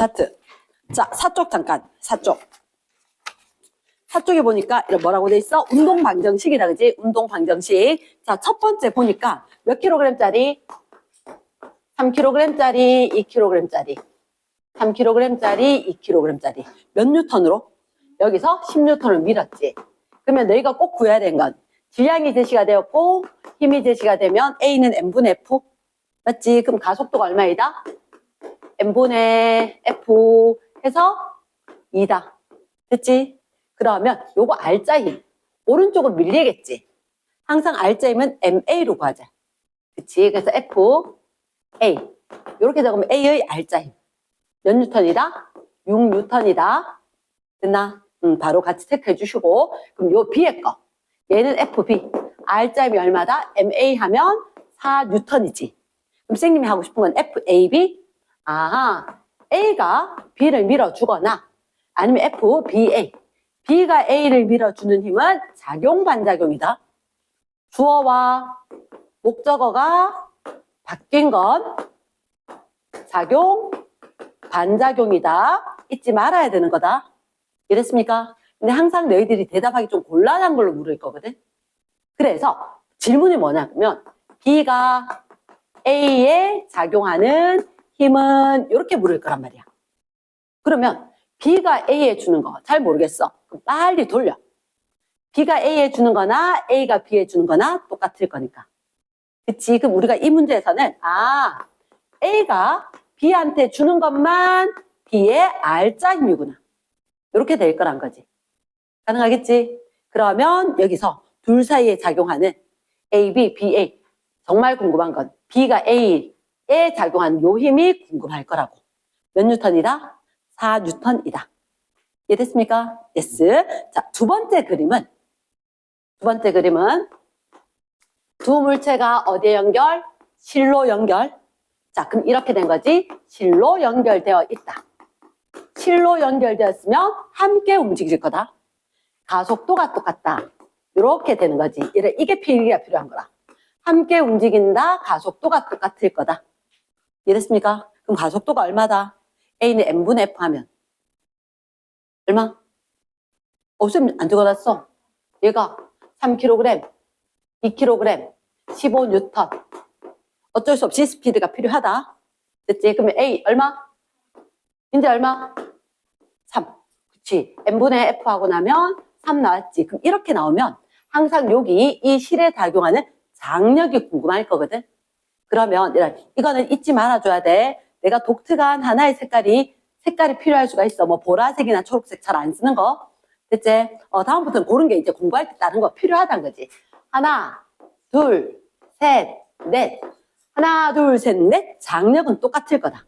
스타트. 자, 사쪽 잠깐. 사쪽. 사쪽에 보니까 뭐라고 돼 있어? 운동 방정식이다, 그지? 운동 방정식. 자, 첫 번째 보니까 몇 킬로그램짜리? 3kg짜리, 2kg짜리. 3kg짜리, 2kg짜리. 몇 뉴턴으로? 여기서 10뉴턴을 밀었지. 그러면 너희가 꼭 구해야 되는 건 질량이 제시가 되었고 힘이 제시가 되면 A는 N분의 F. 맞지? 그럼 가속도가 얼마이다? N분의 F 해서 2다. 됐지? 그러면 요거 R자 힘. 오른쪽으로 밀리겠지. 항상 R자 힘은 MA로 구하자. 그치? 그래서 F, A. 이렇게 적으면 A의 R자 힘. 몇 뉴턴이다? 6뉴턴이다. 됐나? 바로 같이 체크해 주시고. 그럼 요 B의 거. 얘는 FB. R자 힘이 얼마다? MA 하면 4뉴턴이지. 그럼 선생님이 하고 싶은 건 FAB? 아, A가 B를 밀어주거나 아니면 FBA. B가 A를 밀어주는 힘은 작용 반작용이다. 주어와 목적어가 바뀐 건 작용 반작용이다. 잊지 말아야 되는 거다. 이랬습니까? 근데 항상 너희들이 대답하기 좀 곤란한 걸로 물을 거거든. 그래서 질문이 뭐냐면 B가 A에 작용하는 힘은 이렇게 물을 거란 말이야. 그러면 B가 A에 주는 거 잘 모르겠어. 그럼 빨리 돌려. B가 A에 주는 거나 A가 B에 주는 거나 똑같을 거니까. 그치? 그럼 우리가 이 문제에서는 A가 B한테 주는 것만 B의 R자 힘이구나. 이렇게 될 거란 거지. 가능하겠지? 그러면 여기서 둘 사이에 작용하는 AB, BA. 정말 궁금한 건 B가 A에 작용하는 요 힘이 궁금할 거라고. 몇 뉴턴이다? 4뉴턴이다. 이해됐습니까? yes. 자, 두 번째 그림은 두 물체가 어디에 연결? 실로 연결. 자, 그럼 이렇게 된 거지. 실로 연결되어 있다. 실로 연결되었으면 함께 움직일 거다. 가속도가 똑같다. 이렇게 되는 거지. 이게 필기가 필요한 거라. 함께 움직인다. 가속도가 똑같을 거다. 이해됐습니까? 그럼 가속도가 얼마다? A는 N분의 F 하면 얼마? 쌤 안 적어놨어. 얘가 3kg, 2kg, 15N. 어쩔 수 없이 스피드가 필요하다. 됐지? 그러면 A 얼마? 이제 얼마? 3. 그치? N분의 F 하고 나면 3 나왔지. 그럼 이렇게 나오면 항상 여기 이 실에 작용하는 장력이 궁금할 거거든. 그러면 이거는 잊지 말아줘야 돼. 내가 독특한 하나의 색깔이 필요할 수가 있어. 뭐 보라색이나 초록색 잘 안 쓰는 거. 됐지? 다음부터는 그런 게 이제 공부할 때 다른 거 필요하다는 거지. 하나, 둘, 셋, 넷. 하나, 둘, 셋, 넷. 장력은 똑같을 거다.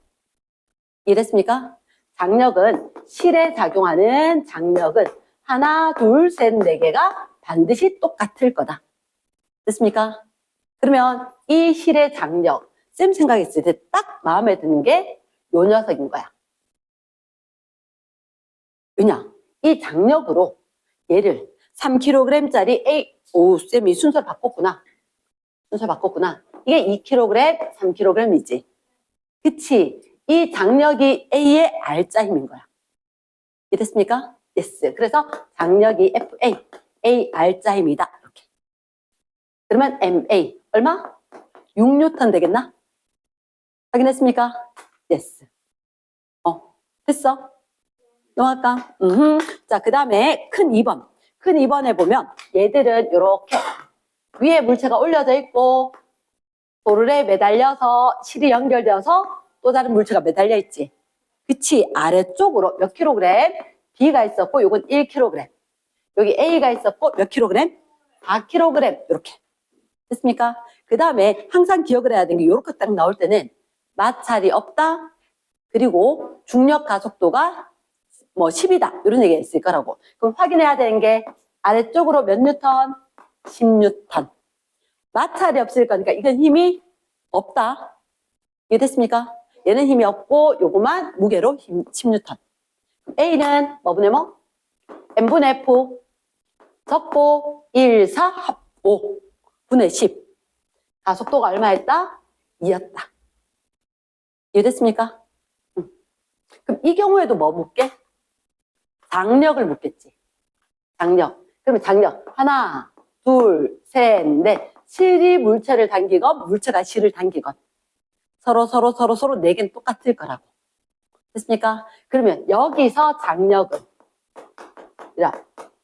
이해됐습니까? 장력은 실에 작용하는 장력은 하나, 둘, 셋, 네 개가 반드시 똑같을 거다. 됐습니까? 그러면 이 실의 장력, 쌤 생각했을 때 딱 마음에 드는 게 요 녀석인 거야. 왜냐? 이 장력으로 얘를 3kg짜리 A, 쌤이 순서 바꿨구나. 이게 2kg, 3kg이지. 그치? 이 장력이 A의 R자 힘인 거야. 이해됐습니까? yes. 그래서 장력이 FA, A R자 힘이다. 이렇게. 그러면 MA 얼마? 6뉴턴 되겠나? 확인했습니까? yes. 됐어? 넘어갈까? 자, 그 다음에 큰 2번. 큰 2번에 보면 얘들은 이렇게 위에 물체가 올려져 있고 도르래 매달려서 실이 연결되어서 또 다른 물체가 매달려 있지. 그치? 아래쪽으로 몇 킬로그램? B가 있었고 요건 1kg. 여기 A가 있었고 몇 킬로그램? 4kg. 이렇게. 됐습니까? 그 다음에 항상 기억을 해야 되는 게 이렇게 딱 나올 때는 마찰이 없다. 그리고 중력 가속도가 뭐 10이다. 이런 얘기가 있을 거라고. 그럼 확인해야 되는 게 아래쪽으로 몇 뉴턴? 10뉴턴. 마찰이 없을 거니까 이건 힘이 없다. 이해됐습니까? 얘는 힘이 없고 요거만 무게로 10뉴턴. A는 뭐분의 뭐? N분의 F 적고 1, 4, 합 5 분의 10. 가속도가 얼마였다? 2였다. 이해됐습니까? 그럼 이 경우에도 뭐 묻게? 장력을 묻겠지. 장력. 그러면 장력. 하나, 둘, 셋, 넷. 실이 물체를 당기건, 물체가 실을 당기건. 서로 네 개는 똑같을 거라고. 됐습니까? 그러면 여기서 장력은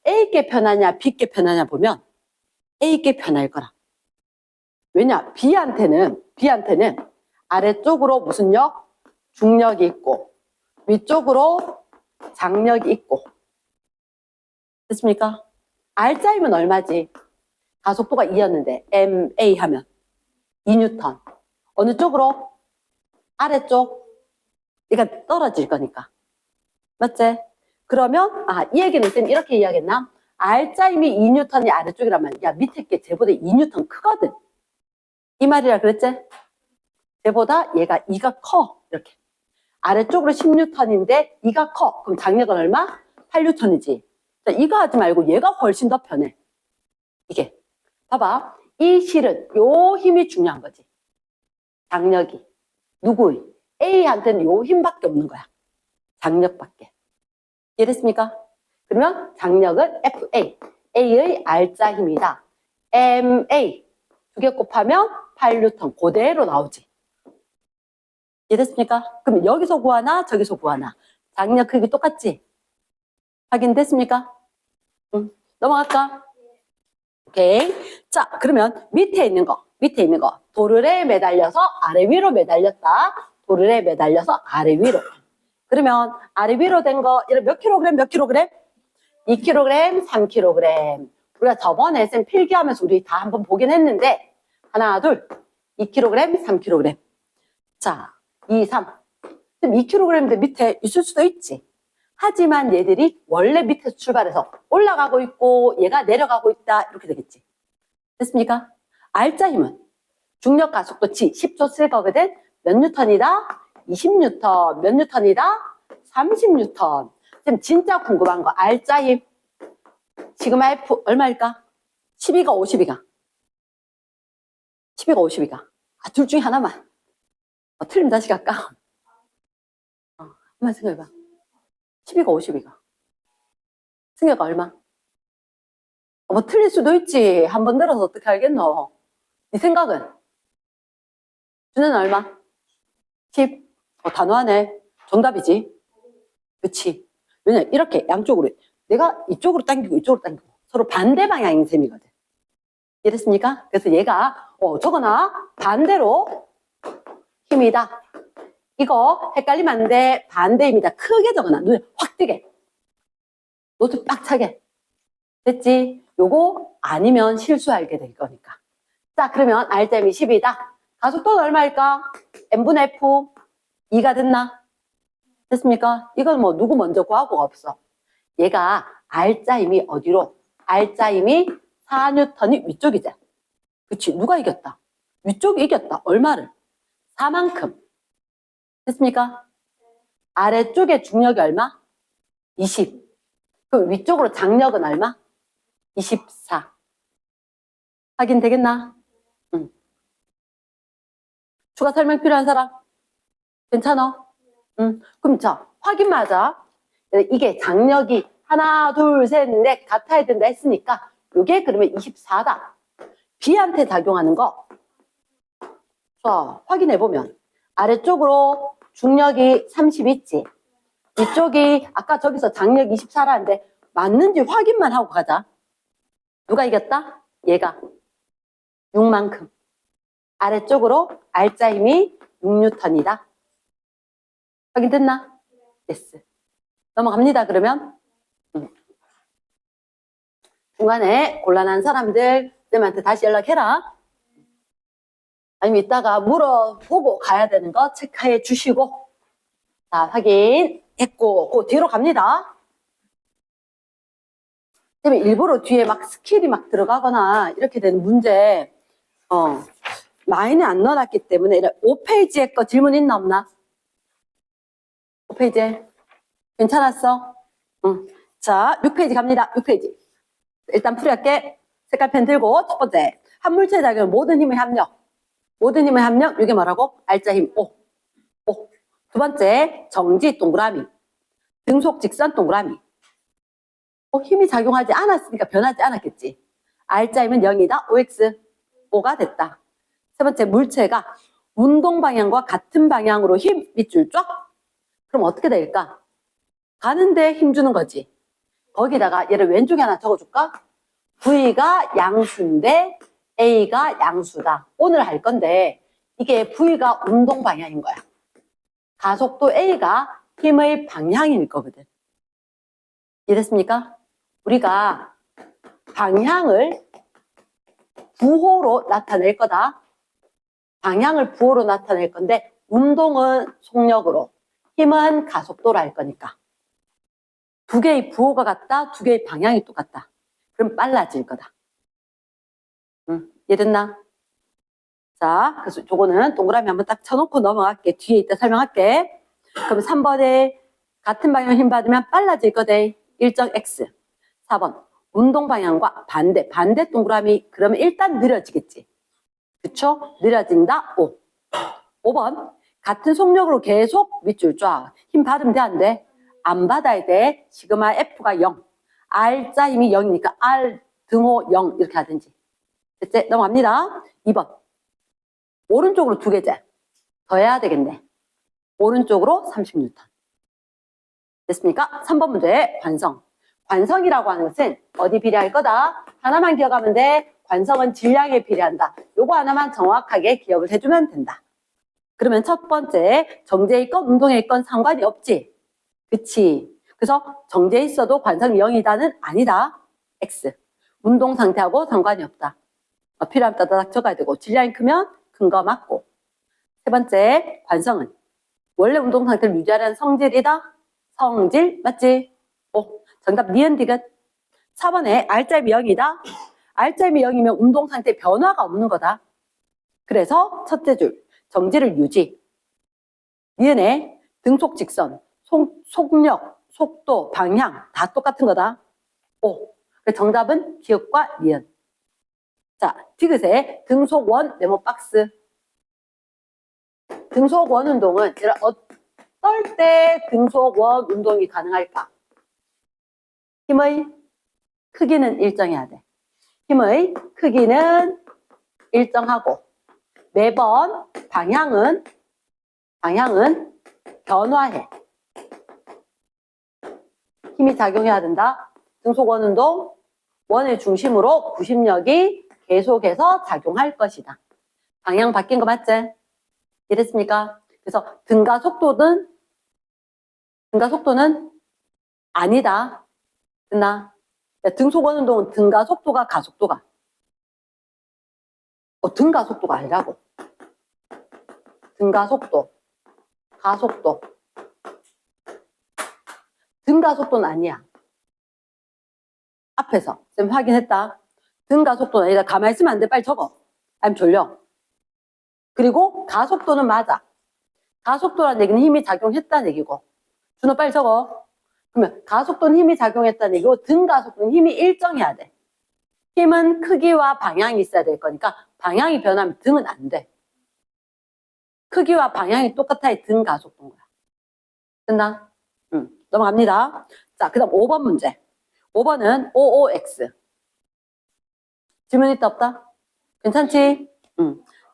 A께 편하냐, B께 편하냐 보면 A께 편할 거라. 왜냐? B한테는 아래쪽으로 무슨 력? 중력이 있고 위쪽으로 장력이 있고. 됐습니까? R자이면 얼마지? 가속도가 2였는데 MA 하면 2뉴턴. 어느 쪽으로? 아래쪽. 그러니까 떨어질 거니까. 맞지? 그러면 이 얘기는 쌤 이렇게 이야기했나? R자임이 2뉴턴이 아래쪽이라면 야 밑에 게 쟤보다 2뉴턴 크거든. 이 말이라 그랬지? 쟤보다 얘가 2가 커. 이렇게. 아래쪽으로 10뉴턴인데 2가 커. 그럼 장력은 얼마? 8뉴턴이지. 자, 이거 하지 말고 얘가 훨씬 더 편해. 이게. 봐봐. 이 실은 요 힘이 중요한 거지. 장력이. 누구의? A한테는 요 힘밖에 없는 거야. 장력밖에. 이해됐습니까? 그러면 장력은 FA. A의 R자 힘이다. MA. 두 개 곱하면 8뉴턴. 그대로 나오지. 이해됐습니까? 그럼 여기서 구하나 저기서 구하나. 장력 크기 똑같지? 확인됐습니까? 응. 넘어갈까? 오케이. 자, 그러면 밑에 있는 거. 도르래 매달려서 아래 위로 매달렸다. 도르래 매달려서 아래 위로. 그러면 아래 위로 된 거, 이런 몇 킬로그램? 2킬로그램, 3킬로그램. 우리가 저번에 쌤 필기하면서 우리 다 한번 보긴 했는데, 하나, 둘, 2킬로그램, 3킬로그램. 자, 2, 3. 그럼 2킬로그램인데 밑에 있을 수도 있지. 하지만 얘들이 원래 밑에서 출발해서 올라가고 있고, 얘가 내려가고 있다. 이렇게 되겠지. 됐습니까? R자 힘은 중력 가속도 G 10조 쓸 거거든. 몇 뉴턴이다? 20뉴턴. 몇 뉴턴이다? 30뉴턴. 지금 진짜 궁금한 거 R자 힘 시그마 F 얼마일까? 12가 50이가. 12가 50이가. 둘 중에 하나만. 틀리면 다시 갈까? 한번 생각해봐. 12가 50이가. 승혁아 얼마? 뭐 틀릴 수도 있지. 한 번 들어서 어떻게 알겠노? 네 생각은? 준은 얼마? 10. 단호하네. 정답이지. 그치. 왜냐 이렇게 양쪽으로 내가 이쪽으로 당기고 이쪽으로 당기고 서로 반대 방향인 셈이거든. 이랬습니까? 그래서 얘가 저거나 반대로 힘이다. 이거 헷갈리면 안 돼. 반대 힘이다. 크게 적어놔. 눈에 확 띄게. 노트 빡 차게. 됐지? 요거 아니면 실수하게 될 거니까. 자, 그러면 R점이 10이다. 가속도는 얼마일까? N분의 F 2가 됐나? 됐습니까? 이건 뭐 누구 먼저 구하고 없어. 얘가 R자임이 어디로? R자임이 4뉴턴이 위쪽이자. 그치? 누가 이겼다? 위쪽이 이겼다. 얼마를? 4만큼. 됐습니까? 아래쪽에 중력이 얼마? 20. 그럼 위쪽으로 장력은 얼마? 24. 확인되겠나? 응. 추가 설명 필요한 사람? 괜찮아? 응. 그럼 자, 확인만 하자. 이게 장력이 하나, 둘, 셋, 넷 같아야 된다 했으니까 이게 그러면 24다. B한테 작용하는 거. 자, 확인해보면 아래쪽으로 중력이 30 있지. 이쪽이 아까 저기서 장력 24라는데 맞는지 확인만 하고 가자. 누가 이겼다? 얘가 6만큼. 아래쪽으로 R자 힘이 6뉴턴이다. 확인됐나? yes. 넘어갑니다. 그러면 중간에 곤란한 사람들 쌤한테 다시 연락해라. 아니면 이따가 물어보고 가야 되는 거 체크해 주시고. 자, 확인했고 그 뒤로 갑니다. 쌤이 일부러 뒤에 막 스킬이 막 들어가거나 이렇게 되는 문제 많이는 안 넣어놨기 때문에 5페이지에 거 질문 있나 없나? 5페이지에 괜찮았어? 응. 자, 6페이지 갑니다. 6페이지. 일단 풀이할게. 색깔펜 들고 첫 번째 한 물체의 작용 모든 힘의 합력. 모든 힘의 합력 이게 뭐라고? R자 힘 O. 두 번째, 정지 동그라미. 등속 직선 동그라미. 힘이 작용하지 않았으니까 변하지 않았겠지. R자이면 0이다. OX. 5가 됐다. 세 번째, 물체가 운동 방향과 같은 방향으로 힘 밑줄 쫙. 그럼 어떻게 될까? 가는데 힘 주는 거지. 거기다가 얘를 왼쪽에 하나 적어줄까? V가 양수인데 A가 양수다. 오늘 할 건데 이게 V가 운동 방향인 거야. 가속도 A가 힘의 방향일 거거든. 이해됐습니까? 우리가 방향을 부호로 나타낼 거다. 방향을 부호로 나타낼 건데 운동은 속력으로, 힘은 가속도로 할 거니까. 두 개의 부호가 같다, 두 개의 방향이 똑같다. 그럼 빨라질 거다. 이해됐나? 자, 그래서 저거는 동그라미 한번 딱 쳐놓고 넘어갈게. 뒤에 이따 설명할게. 그럼 3번에 같은 방향 힘 받으면 빨라질 거대. 일정 X. 4번 운동 방향과 반대 동그라미. 그러면 일단 느려지겠지. 그쵸? 느려진다. 5. 5번 같은 속력으로 계속 밑줄 쫙. 힘 받으면 돼, 안 돼? 안 받아야 돼. 시그마 F가 0. R자 힘이 0이니까 R 등호 0 이렇게 하든지. 됐지? 넘어갑니다. 2번 오른쪽으로 두 개째. 더 해야 되겠네. 오른쪽으로 30N. 됐습니까? 3번 문제 관성. 관성이라고 하는 것은 어디 비례할 거다? 하나만 기억하면 돼. 관성은 질량에 비례한다. 요거 하나만 정확하게 기억을 해주면 된다. 그러면 첫 번째, 정제에 있건 운동에 있건 상관이 없지. 그치? 그래서 정제에 있어도 관성이 0이다는 아니다. X. 운동 상태하고 상관이 없다. 필요하면 따다닥 적어야 되고, 질량이 크면 큰 거 맞고. 세 번째, 관성은 원래 운동 상태를 유지하려는 성질이다. 성질 맞지? 오, 정답 니은 디귿. 4번에 R자임이 0이다. R자임이 0이면 운동 상태 변화가 없는 거다. 그래서 첫째 줄 정지를 유지. 니은에 등속 직선, 속력, 속도, 방향 다 똑같은 거다. 오, 정답은 기억과 니은. 자, 디귿에 등속원 네모 박스. 등속원 운동은 어떨 때 등속원 운동이 가능할까? 힘의 크기는 일정해야 돼. 힘의 크기는 일정하고 매번 방향은 변화해. 힘이 작용해야 된다. 등속원 운동 원을 중심으로 구심력이 계속해서 작용할 것이다. 방향 바뀐 거 맞지? 이랬습니까? 그래서 등가 속도는 아니다. 됐나? 등속원 운동은 등가 속도가 가속도가. 등가 속도가 아니라고. 등가 속도, 가속도. 등가 속도는 아니야. 앞에서 쌤 확인했다. 등가 속도는 아니라 가만히 있으면 안 돼. 빨리 적어. 아니면 졸려. 그리고 가속도는 맞아. 가속도라는 얘기는 힘이 작용했다는 얘기고. 준호 빨리 적어. 그러면 가속도는 힘이 작용했다는 얘기고 등가속도는 힘이 일정해야 돼. 힘은 크기와 방향이 있어야 될 거니까 방향이 변하면 등은 안 돼. 크기와 방향이 똑같아야 등가속도인 거야. 됐나? 넘어갑니다. 자, 그 다음 5번 문제. 5번은 OOX. 질문 있다 없다? 괜찮지?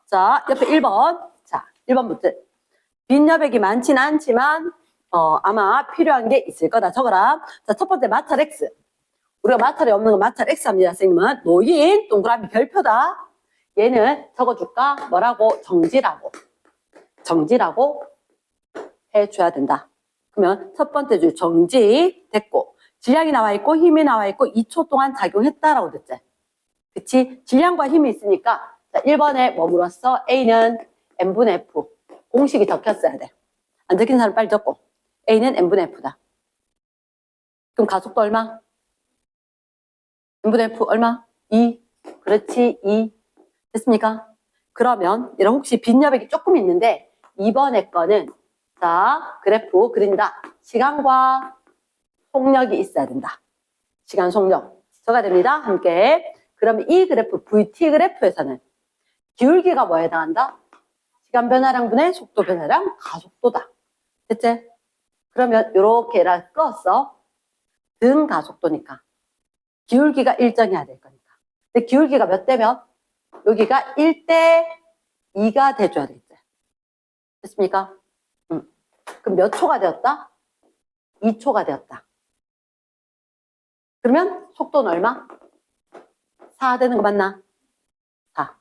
자, 옆에 1번. 자, 1번 문제. 빈 여백이 많진 않지만 아마 필요한 게 있을 거다. 적어라. 자, 첫 번째 마찰 X. 우리가 마찰이 없는 건 마찰 X 합니다. 선생님은 노인 동그라미 별표다. 얘는 적어줄까? 뭐라고? 정지라고 해줘야 된다. 그러면 첫 번째 줄 정지 됐고 질량이 나와 있고 힘이 나와 있고 2초 동안 작용했다라고 됐지. 그치? 질량과 힘이 있으니까 자, 1번에 뭐 물었어? A는 n분의 F. 공식이 적혔어야 돼. 안 적힌 사람 빨리 적고. A는 n분의 F다. 그럼 가속도 얼마? n분의 F 얼마? 2. 그렇지, 2. 됐습니까? 그러면 얘는 혹시 빈 여백이 조금 있는데 이번에 거는 자, 그래프 그린다. 시간과 속력이 있어야 된다. 시간, 속력. 적어야 됩니다. 함께. 그러면 이 그래프, VT 그래프에서는 기울기가 뭐에 해당한다? 시간 변화량 분의 속도 변화량 가속도다. 됐지? 그러면 요렇게 얘를 껐어. 등 가속도니까. 기울기가 일정해야 될 거니까. 근데 기울기가 몇 대면? 여기가 1대 2가 돼줘야 되겠지. 됐습니까? 그럼 몇 초가 되었다? 2초가 되었다. 그러면 속도는 얼마? 4 되는 거 맞나? 4.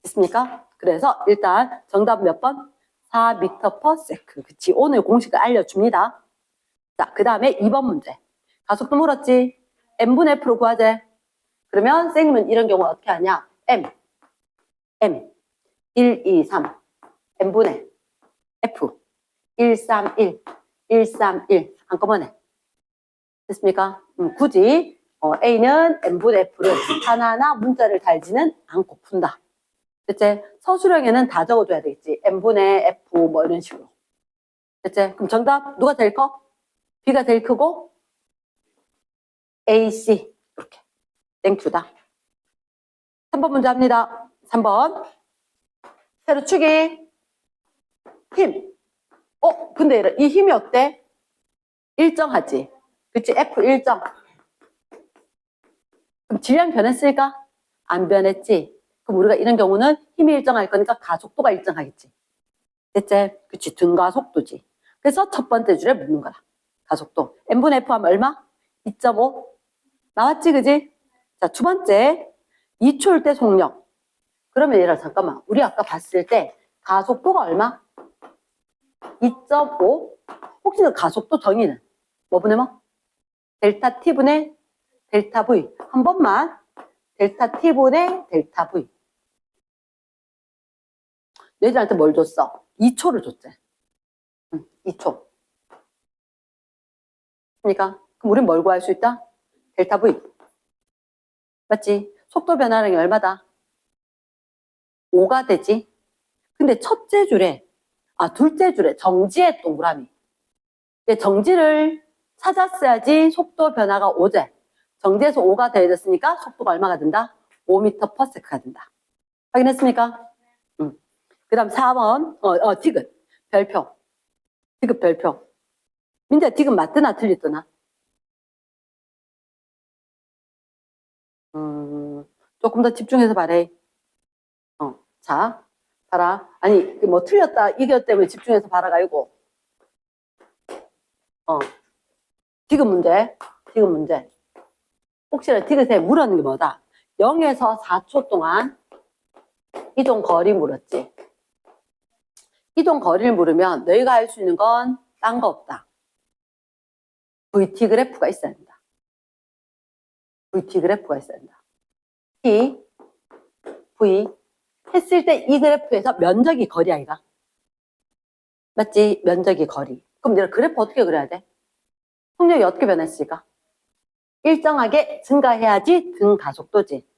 됐습니까? 그래서 일단 정답 몇 번? 4m/s. 그치. 오늘 공식을 알려줍니다. 자, 그 다음에 2번 문제. 가속도 물었지? m분의 f로 구하재. 그러면 쌤은 이런 경우 어떻게 하냐? m 1, 2, 3 m분의 f 1, 3, 1 1, 3, 1 한꺼번에. 됐습니까? 굳이 A는 m분의 f를 하나하나 문자를 달지는 않고 푼다. 됐지? 서술형에는 다 적어줘야 되겠지. m분의 f 뭐 이런 식으로. 됐지? 그럼 정답 누가 제일 커? B가 제일 크고 A, C 이렇게 땡큐다. 3번 문제 합니다. 3번 세로축이 힘. 근데 이 힘이 어때? 일정하지. 그치? F 일정. 그럼 질량 변했을까? 안 변했지. 그럼 우리가 이런 경우는 힘이 일정할 거니까 가속도가 일정하겠지. 됐지? 그치? 등가속도지. 그래서 첫 번째 줄에 묻는 거라. 가속도. m분의 f 하면 얼마? 2.5. 나왔지, 그지? 자, 두 번째. 2초일 때 속력. 그러면 얘들아, 잠깐만. 우리 아까 봤을 때 가속도가 얼마? 2.5. 혹시 너 가속도 정의는? 뭐 분의 뭐? 델타 t분의 델타 v. 한 번만. 델타 t분의 델타 v. 얘들한테 뭘 줬어? 2초를 줬지. 2초. 그러니까 그럼 우린 뭘 구할 수 있다? 델타 v. 맞지? 속도 변화량이 얼마다? 5가 되지. 근데 첫째 줄에, 둘째 줄에 정지의 동그라미. 정지를 찾았어야지 속도 변화가 5제. 정지에서 5가 더해졌으니까 속도가 얼마가 된다? 5m/s가 된다. 확인했습니까? 그 다음 4번, 디귿. 별표. 디귿 별표. 민재 디귿 맞드나 틀리드나? 조금 더 집중해서 말해. 자, 봐라. 아니, 뭐 틀렸다, 이것 때문에 집중해서 봐라가지고. 디귿 문제. 디귿 문제. 혹시나 디귿에 물었는 게 뭐다? 0에서 4초 동안 이동 거리 물었지. 이동 거리를 물으면 너희가 할 수 있는 건 딴 거 없다. VT 그래프가 있어야 된다. VT 그래프가 있어야 된다. T, V 했을 때 이 그래프에서 면적이 거리 아이가? 맞지? 면적이 거리. 그럼 내가 그래프 어떻게 그려야 돼? 속력이 어떻게 변했을까? 일정하게 증가해야지 등 가속도지.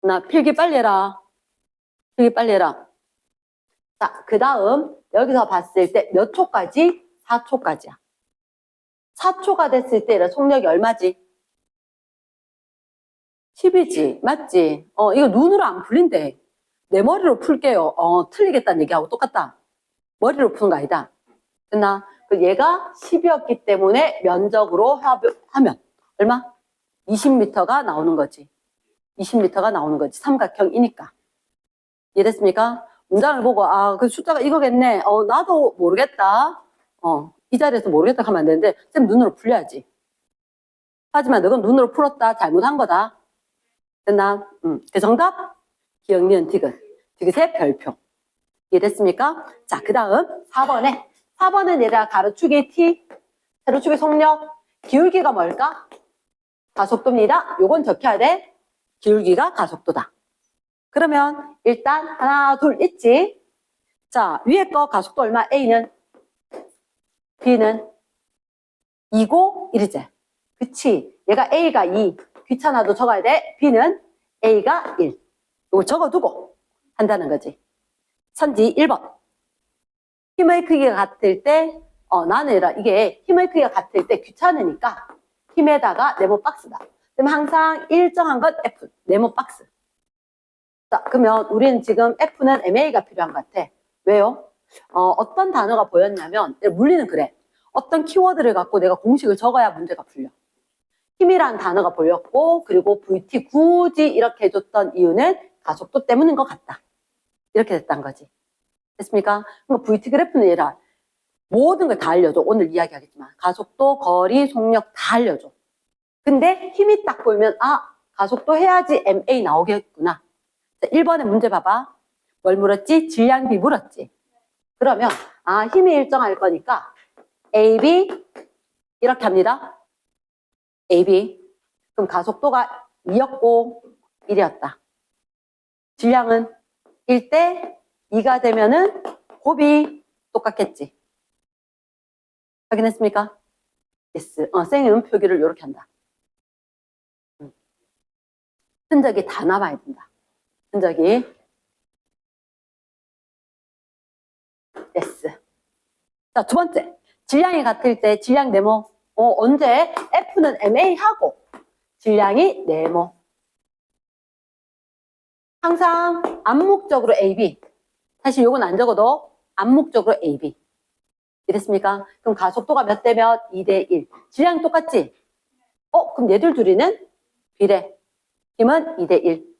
나 필기 빨리 해라. 필기 빨리 해라. 자, 그 다음 여기서 봤을 때 몇 초까지? 4초까지야. 4초가 됐을 때 속력이 얼마지? 10이지. 맞지? 이거 눈으로 안 풀린대. 내 머리로 풀게요. 틀리겠다는 얘기하고 똑같다. 머리로 푸는 거 아니다. 됐나? 얘가 10이었기 때문에 면적으로 하면 얼마? 20m가 나오는 거지. 20m가 나오는 거지. 삼각형이니까. 이해됐습니까? 문장을 보고 그 숫자가 이거겠네. 나도 모르겠다. 이 자리에서 모르겠다 하면 안 되는데 쌤 눈으로 풀려야지. 하지만 너는 눈으로 풀었다. 잘못한 거다. 됐나? 그 정답? 기억, 니은, 디귿. 디귿의 별표. 이해됐습니까? 자, 그 다음 4번은 얘들아 가로축의 t, 세로축의 속력, 기울기가 뭘까? 가속도입니다. 요건 적혀야 돼. 기울기가 가속도다. 그러면 일단 하나, 둘 있지? 자, 위에 거 가속도 얼마? A는? B는? 2고 1이지? 그치? 얘가 A가 2. 귀찮아도 적어야 돼. B는 A가 1. 이거 적어두고 한다는 거지. 선지 1번. 힘의 크기가 같을 때, 나는 이게 힘의 크기가 같을 때 귀찮으니까 힘에다가 네모 박스다. 그럼 항상 일정한 건 F, 네모 박스. 자, 그러면 우리는 지금 F는 MA가 필요한 것 같아. 왜요? 어떤 단어가 보였냐면, 물리는 그래. 어떤 키워드를 갖고 내가 공식을 적어야 문제가 풀려. 힘이란 단어가 보였고, 그리고 VT 굳이 이렇게 해줬던 이유는 가속도 때문인 것 같다. 이렇게 됐다는 거지. 됐습니까? 그러니까 VT 그래프는 얘라 모든 걸 다 알려줘. 오늘 이야기하겠지만. 가속도, 거리, 속력 다 알려줘. 근데 힘이 딱 보이면, 가속도 해야지 MA 나오겠구나. 자, 1번에 문제 봐봐. 뭘 물었지? 질량비 물었지. 그러면, 힘이 일정할 거니까, AB, 이렇게 합니다. AB. 그럼 가속도가 2였고, 1이었다. 질량은 1대 2가 되면은 곱이 똑같겠지. 확인했습니까? yes. 쌤은 표기를 이렇게 한다. 흔적이 다 남아야 된다. 흔적이. yes. 자, 두 번째. 질량이 같을 때 질량 네모. 언제? F는 MA하고 질량이 네모. 항상 암묵적으로 AB. 사실 요건 안 적어도 암묵적으로 AB. 이랬습니까? 그럼 가속도가 몇 대 몇? 2대 1. 질량이 똑같지? 그럼 얘들 둘이는 비례. 힘은 2대 1.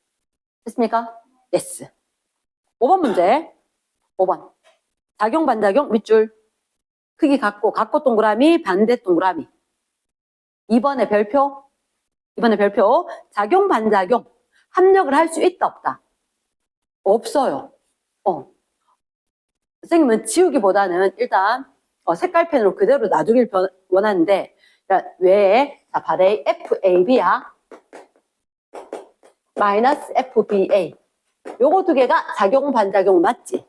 됐습니까? yes. 5번 문제. 5번. 작용, 반작용, 밑줄. 크기 같고 동그라미, 반대 동그라미. 2번의 별표. 작용, 반작용. 합력을 할 수 있다, 없다? 없어요. 선생님은 지우기보다는 일단 색깔펜으로 그대로 놔두길 원하는데, 왜? 자, 발의 FAB야. 마이너스 FBA. 요거 두 개가 작용, 반작용 맞지?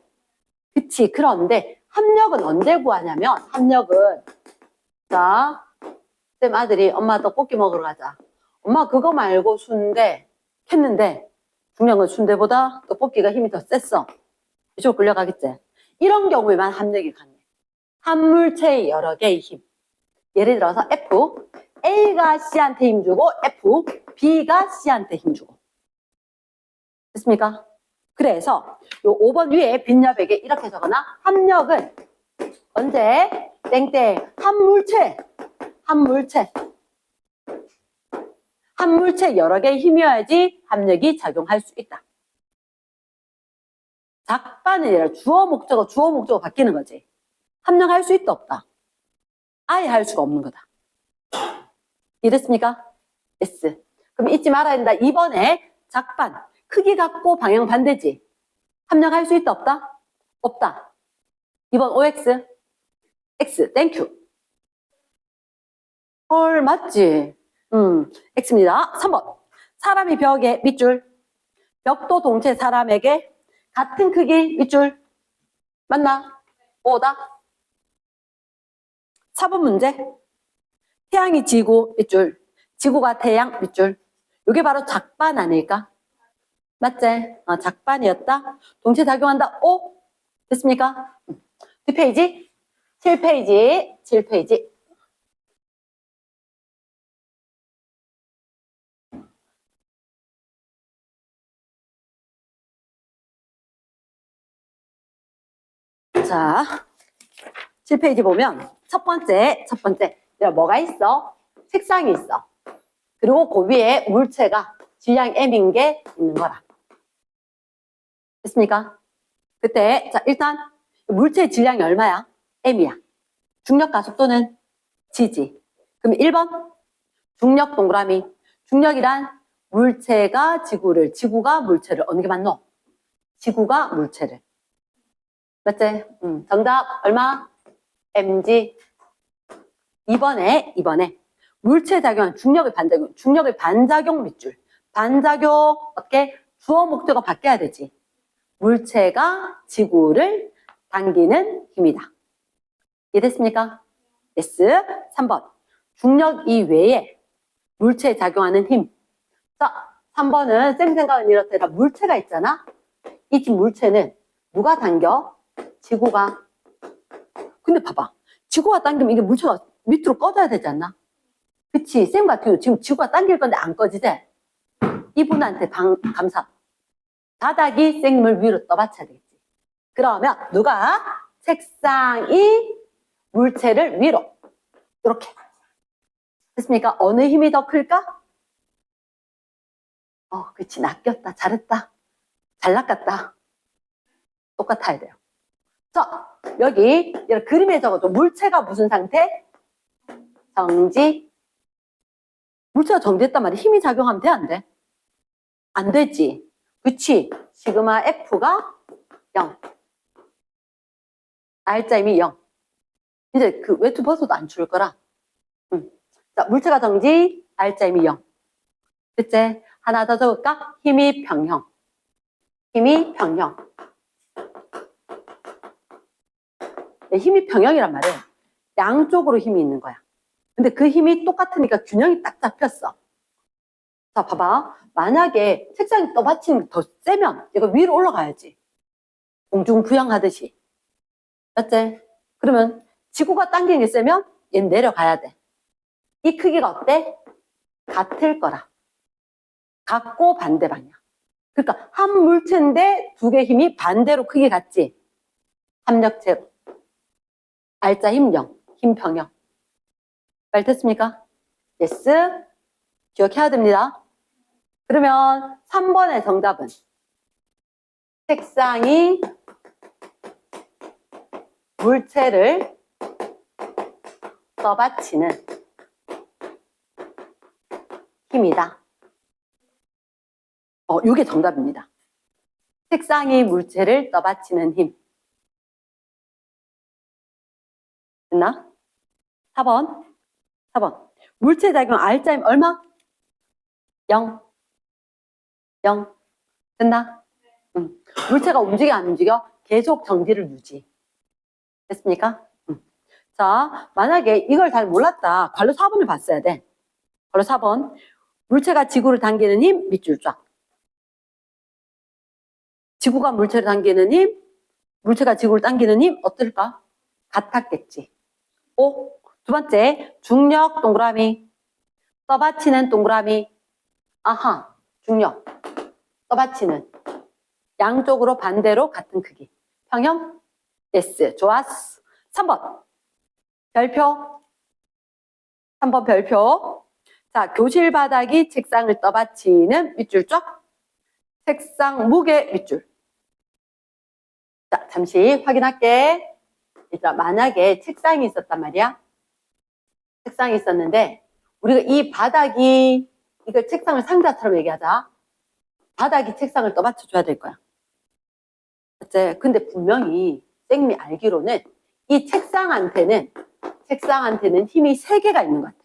그치. 그런데 합력은 언제 구하냐면, 합력은, 자, 쌤 아들이 엄마 떡볶이 먹으러 가자. 엄마 그거 말고 순대 했는데, 중요한 건 순대보다 떡볶이가 힘이 더 셌어. 이쪽으로 끌려가겠지? 이런 경우에만 합력이 가능해. 한 물체의 여러 개의 힘. 예를 들어서 F, A가 C한테 힘주고 F, B가 C한테 힘주고. 됐습니까? 그래서 요 5번 위에 빈여백에 이렇게 적어놔. 합력은 언제? 땡땡. 한 물체 여러 개의 힘이어야지 합력이 작용할 수 있다. 작반은 아니라 주어 목적어 바뀌는 거지. 합력할 수 있다 없다? 아예 할 수가 없는 거다. 이해됐습니까? yes. 그럼 잊지 말아야 된다. 2번에 작반, 크기 같고 방향 반대지. 합력할 수 있다 없다? 없다. 2번 OX, X, 땡큐. 헐, 맞지? X입니다. 3번. 사람이 벽에 밑줄. 벽도 동체 사람에게 같은 크기 밑줄. 맞나? 오다. 4번 문제. 태양이 지구 밑줄. 지구가 태양 밑줄. 이게 바로 작반 아닐까? 맞지? 작반이었다. 동체 작용한다. 오? 됐습니까? 뒷페이지. 7페이지. 자, 7페이지 보면 첫 번째 뭐가 있어? 색상이 있어. 그리고 그 위에 물체가 질량 M인 게 있는 거라. 됐습니까? 그때 자 일단 물체의 질량이 얼마야? M이야. 중력 가속도는 G지. 그럼 1번 중력 동그라미. 중력이란 물체가 지구가 물체를 어느 게 맞노? 지구가 물체를. 맞지? 정답 얼마? mg. 2번에 물체 작용, 중력의 반작용 밑줄. 반작용 어떻게? 주어 목적어 바뀌어야 되지. 물체가 지구를 당기는 힘이다. 이해됐습니까? yes. 3번 중력 이외에 물체에 작용하는 힘. 자, 3번은 쌤 생각은 이렇다. 물체가 있잖아. 이 물체는 누가 당겨? 지구가. 근데 봐봐. 지구가 당기면 이게 물체가 밑으로 꺼져야 되지 않나? 그치. 쌤 같은 경우 지금 지구가 당길 건데 안 꺼지지? 이분한테 감사. 바닥이 쌤을 위로 떠받쳐야 되겠지. 그러면 누가 책상이 물체를 위로. 이렇게. 됐습니까? 어느 힘이 더 클까? 그치. 낚였다. 잘했다. 잘 낚았다. 똑같아야 돼요. 자, 여기 그림에 적어줘. 물체가 무슨 상태? 정지. 물체가 정지했단 말이야. 힘이 작용하면 돼, 안 돼? 안 되지. 그치? 시그마 F가 0. R자 힘이 0. 이제 그 외투 벗어도 안 추울 거라. 자, 물체가 정지, R자 힘이 0. 됐지? 하나 더 적을까? 힘이 평형. 힘이 평형. 네, 힘이 평형이란 말이에요. 양쪽으로 힘이 있는 거야. 근데 그 힘이 똑같으니까 균형이 딱 잡혔어. 자, 봐봐. 만약에 책상이 떠받치는 더 세면 이거 위로 올라가야지. 공중부양하듯이. 맞지? 그러면 지구가 당기는 게 세면 얘는 내려가야 돼. 이 크기가 어때? 같을 거라. 같고 반대 방향. 그러니까 한 물체인데 두 개의 힘이 반대로 크기 같지? 합력체로. R자 힘 0, 힘 평형. 말 됐습니까? yes. 기억해야 됩니다. 그러면 3번의 정답은 책상이 물체를 떠받치는 힘이다. 이게 정답입니다. 책상이 물체를 떠받치는 힘. 됐나? 4번. 물체 작용 R자 힘 얼마? 0. 됐나? 물체가 움직여 안 움직여? 계속 정지를 유지. 됐습니까? 자, 만약에 이걸 잘 몰랐다. 괄호 4번을 봤어야 돼. 괄호 4번. 물체가 지구를 당기는 힘, 밑줄 쫙. 지구가 물체를 당기는 힘, 물체가 지구를 당기는 힘, 어떨까? 같았겠지. 두 번째, 중력 동그라미. 떠받치는 동그라미. 아하, 중력. 떠받치는. 양쪽으로 반대로 같은 크기. 평형? yes. 좋았어. 3번. 별표. 3번 별표. 자, 교실 바닥이 책상을 떠받치는 밑줄 쫙. 책상 무게 밑줄. 자, 잠시 확인할게. 일단 만약에 책상이 있었단 말이야. 책상이 있었는데 우리가 이 바닥이 이걸 책상을 상자처럼 얘기하자. 바닥이 책상을 떠받쳐줘야 될 거야. 맞지? 근데 분명히 쌤이 알기로는 이 책상한테는 힘이 3개가 있는 것 같아.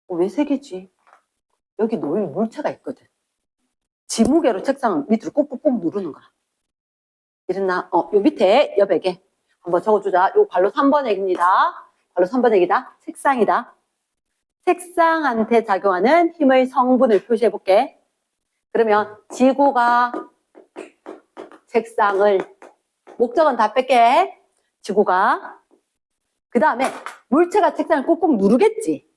왜 3개지? 여기 놓인 물체가 있거든. 지무게로 책상을 밑으로 꾹꾹꾹 누르는 거야. 이랬나? 요 밑에 여백에 한번 적어주자. 요 괄호 3번 얘기입니다. 괄호 3번 얘기다. 책상이다. 책상한테 작용하는 힘의 성분을 표시해볼게. 그러면 지구가 책상을, 목적은 다 뺄게. 지구가. 그 다음에 물체가 책상을 꾹꾹 누르겠지.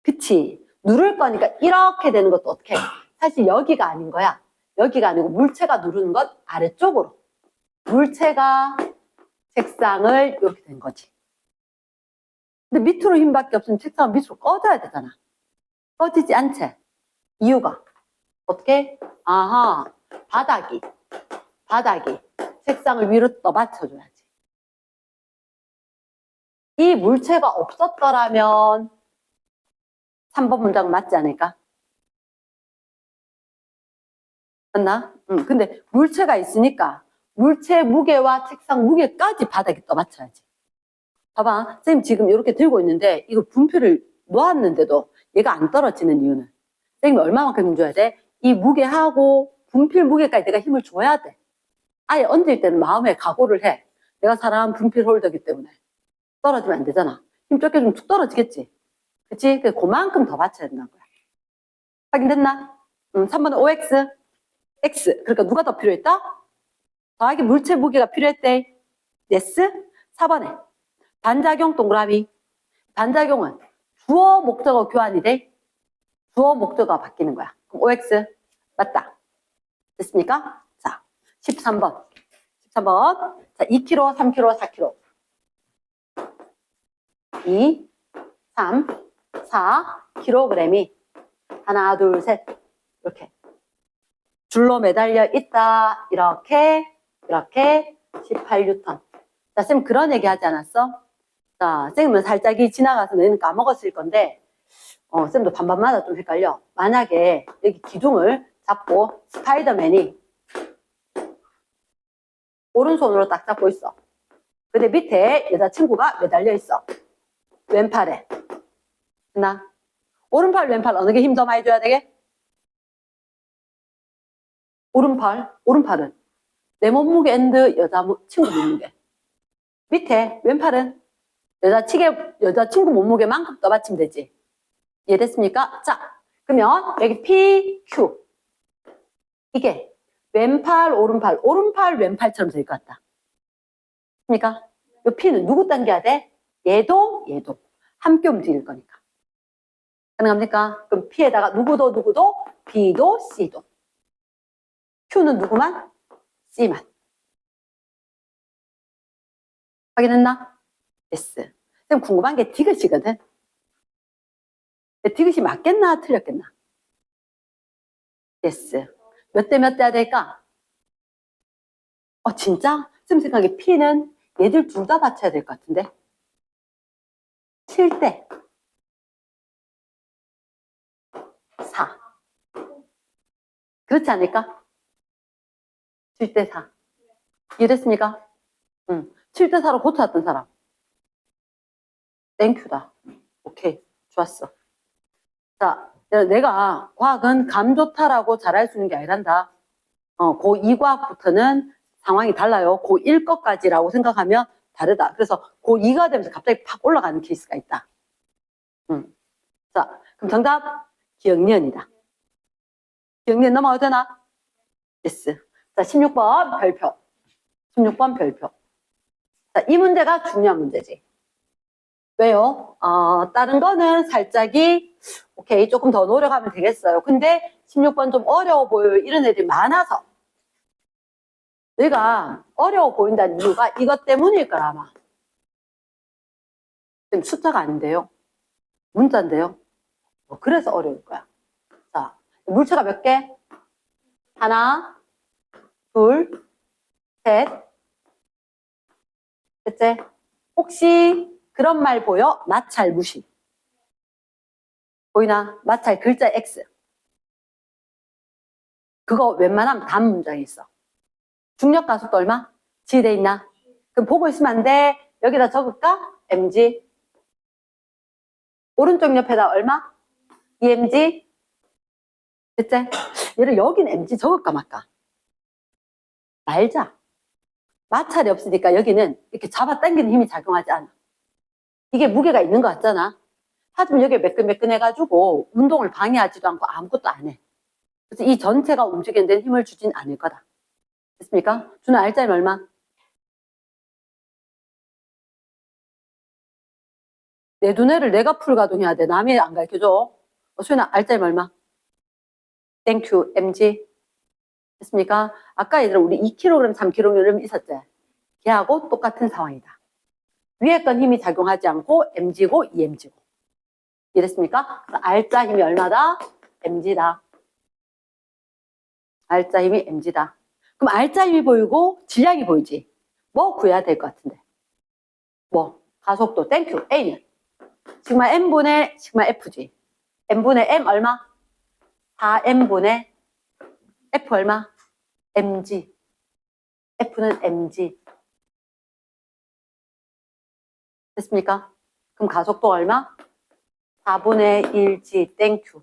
그치? 누를 거니까 이렇게 되는 것도 어떻게 해? 사실 여기가 아닌 거야. 여기가 아니고 물체가 누르는 것 아래쪽으로. 물체가 책상을 이렇게 된 거지. 근데 밑으로 힘밖에 없으면 책상은 밑으로 꺼져야 되잖아. 꺼지지 않지? 이유가 어떻게? 아하, 바닥이 책상을 위로 떠받쳐줘야지. 이 물체가 없었더라면 3번 문장 맞지 않을까? 맞나? 근데 물체가 있으니까 물체 무게와 책상 무게까지 바닥에 떠받쳐야지. 봐봐, 선생님 지금 이렇게 들고 있는데 이거 분표를 놓았는데도 얘가 안 떨어지는 이유는 선생님이 얼마만큼 줘야 돼? 이 무게하고 분필 무게까지 내가 힘을 줘야 돼. 아예 얹을 때는 마음에 각오를 해. 내가 사랑하는 분필 홀더기 때문에 떨어지면 안 되잖아. 힘 적게 주면 툭 떨어지겠지. 그치? 그래서 그만큼 더 받쳐야 된다는 거야. 확인됐나? 3번은 OX, X. 그러니까 누가 더 필요했다? 더하기 물체 무게가 필요했대. yes. 4번에 반작용 동그라미. 반작용은 주어 목적어 교환이 돼. 주어 목적어가 바뀌는 거야. 그럼 OX 맞다. 됐습니까? 자, 13번. 3번. 자, 2kg, 3kg, 4kg. 2, 3, 4kg이 하나, 둘, 셋. 이렇게. 줄로 매달려 있다. 이렇게 18뉴턴. 자, 쌤 그런 얘기 하지 않았어? 자, 쌤은 살짝이 지나가서 너희는 까먹었을 건데, 쌤도 반반마다 좀 헷갈려. 만약에 여기 기둥을 잡고 스파이더맨이 오른손으로 딱 잡고 있어. 근데 밑에 여자친구가 매달려 있어. 왼팔에. 나 오른팔, 왼팔 어느 게 힘 더 많이 줘야 되게? 오른팔은 내 몸무게 앤드 여자친구 몸무게. 밑에 왼팔은 여자친구 몸무게만큼 떠받치면 되지. 이해됐습니까? 자, 그러면 여기 P, Q. 이게 왼팔, 오른팔, 왼팔처럼 될 것 같다. 그러니까 이 P는 누구 당겨야 돼? 얘도 함께 움직일 거니까. 가능합니까? 그럼 P에다가 누구도 B도 C도. Q는 누구만? C만. 확인했나? yes. 그럼 궁금한 게 디귿이거든. 디귿이 맞겠나 틀렸겠나? yes. 몇 대 몇 대 해야 될까? 진짜? 쌤 생각에 P는 얘들 둘 다 받쳐야 될 것 같은데. 7대 4. 그렇지 않을까? 7대 4. 이해됐습니까? 응. 7대 4로 고쳐왔던 사람. 땡큐다. 오케이. 좋았어. 자, 내가 과학은 감 좋다라고 잘할 수 있는 게 아니란다. 고2 과학부터는 상황이 달라요. 고1 것까지라고 생각하면 다르다. 그래서 고2가 되면서 갑자기 팍 올라가는 케이스가 있다. 자, 그럼 정답 기억년이다. 기억년 넘어가도 되나? yes. 자, 16번 별표. 16번 별표. 자, 이 문제가 중요한 문제지. 왜요? 다른 거는 살짝이 오케이 조금 더 노력하면 되겠어요. 근데 16번 좀 어려워 보여요. 이런 애들이 많아서. 내가 어려워 보인다는 이유가 이것 때문일 거라 아마. 지금 숫자가 아닌데요. 문자인데요. 그래서 어려울 거야. 자, 물체가 몇 개? 하나, 둘, 셋. 셋째. 혹시 그런 말 보여? 마찰 무시. 보이나? 마찰 글자 X. 그거 웬만하면 다음 문장에 있어. 중력 가속도 얼마? G 돼 있나? 그럼 보고 있으면 안 돼. 여기다 적을까? mg. 오른쪽 옆에다 얼마? emg. 됐지? 얘를 여긴 mg 적을까 말까? 말자. 마찰이 없으니까 여기는 이렇게 잡아당기는 힘이 작용하지 않아. 이게 무게가 있는 것 같잖아. 하지만 여기에 매끈매끈해가지고 운동을 방해하지도 않고 아무것도 안 해. 그래서 이 전체가 움직이는 데 힘을 주진 않을 거다. 됐습니까? 준아 알짜임 얼마? 내 두뇌를 내가 풀가동해야 돼. 남이 안 가르쳐줘. 수연아 알짜임 얼마? 땡큐 mg. 됐습니까? 아까 얘들아 우리 2kg, 3kg 있었지? 걔하고 똑같은 상황이다. 위에 건 힘이 작용하지 않고 mg고 2mg고. 이해됐습니까? 알짜 힘이 얼마다? mg다. 알짜 힘이 mg다. 그럼 알짜 힘이 보이고 질량이 보이지? 뭐 구해야 될 것 같은데? 뭐? 가속도 땡큐 A는 시그마 M분의 시그마 F지. M분의 M 얼마? 4M분의 F 얼마? mg. F는 mg. 됐습니까? 그럼 가속도 얼마? 4분의 1g 땡큐.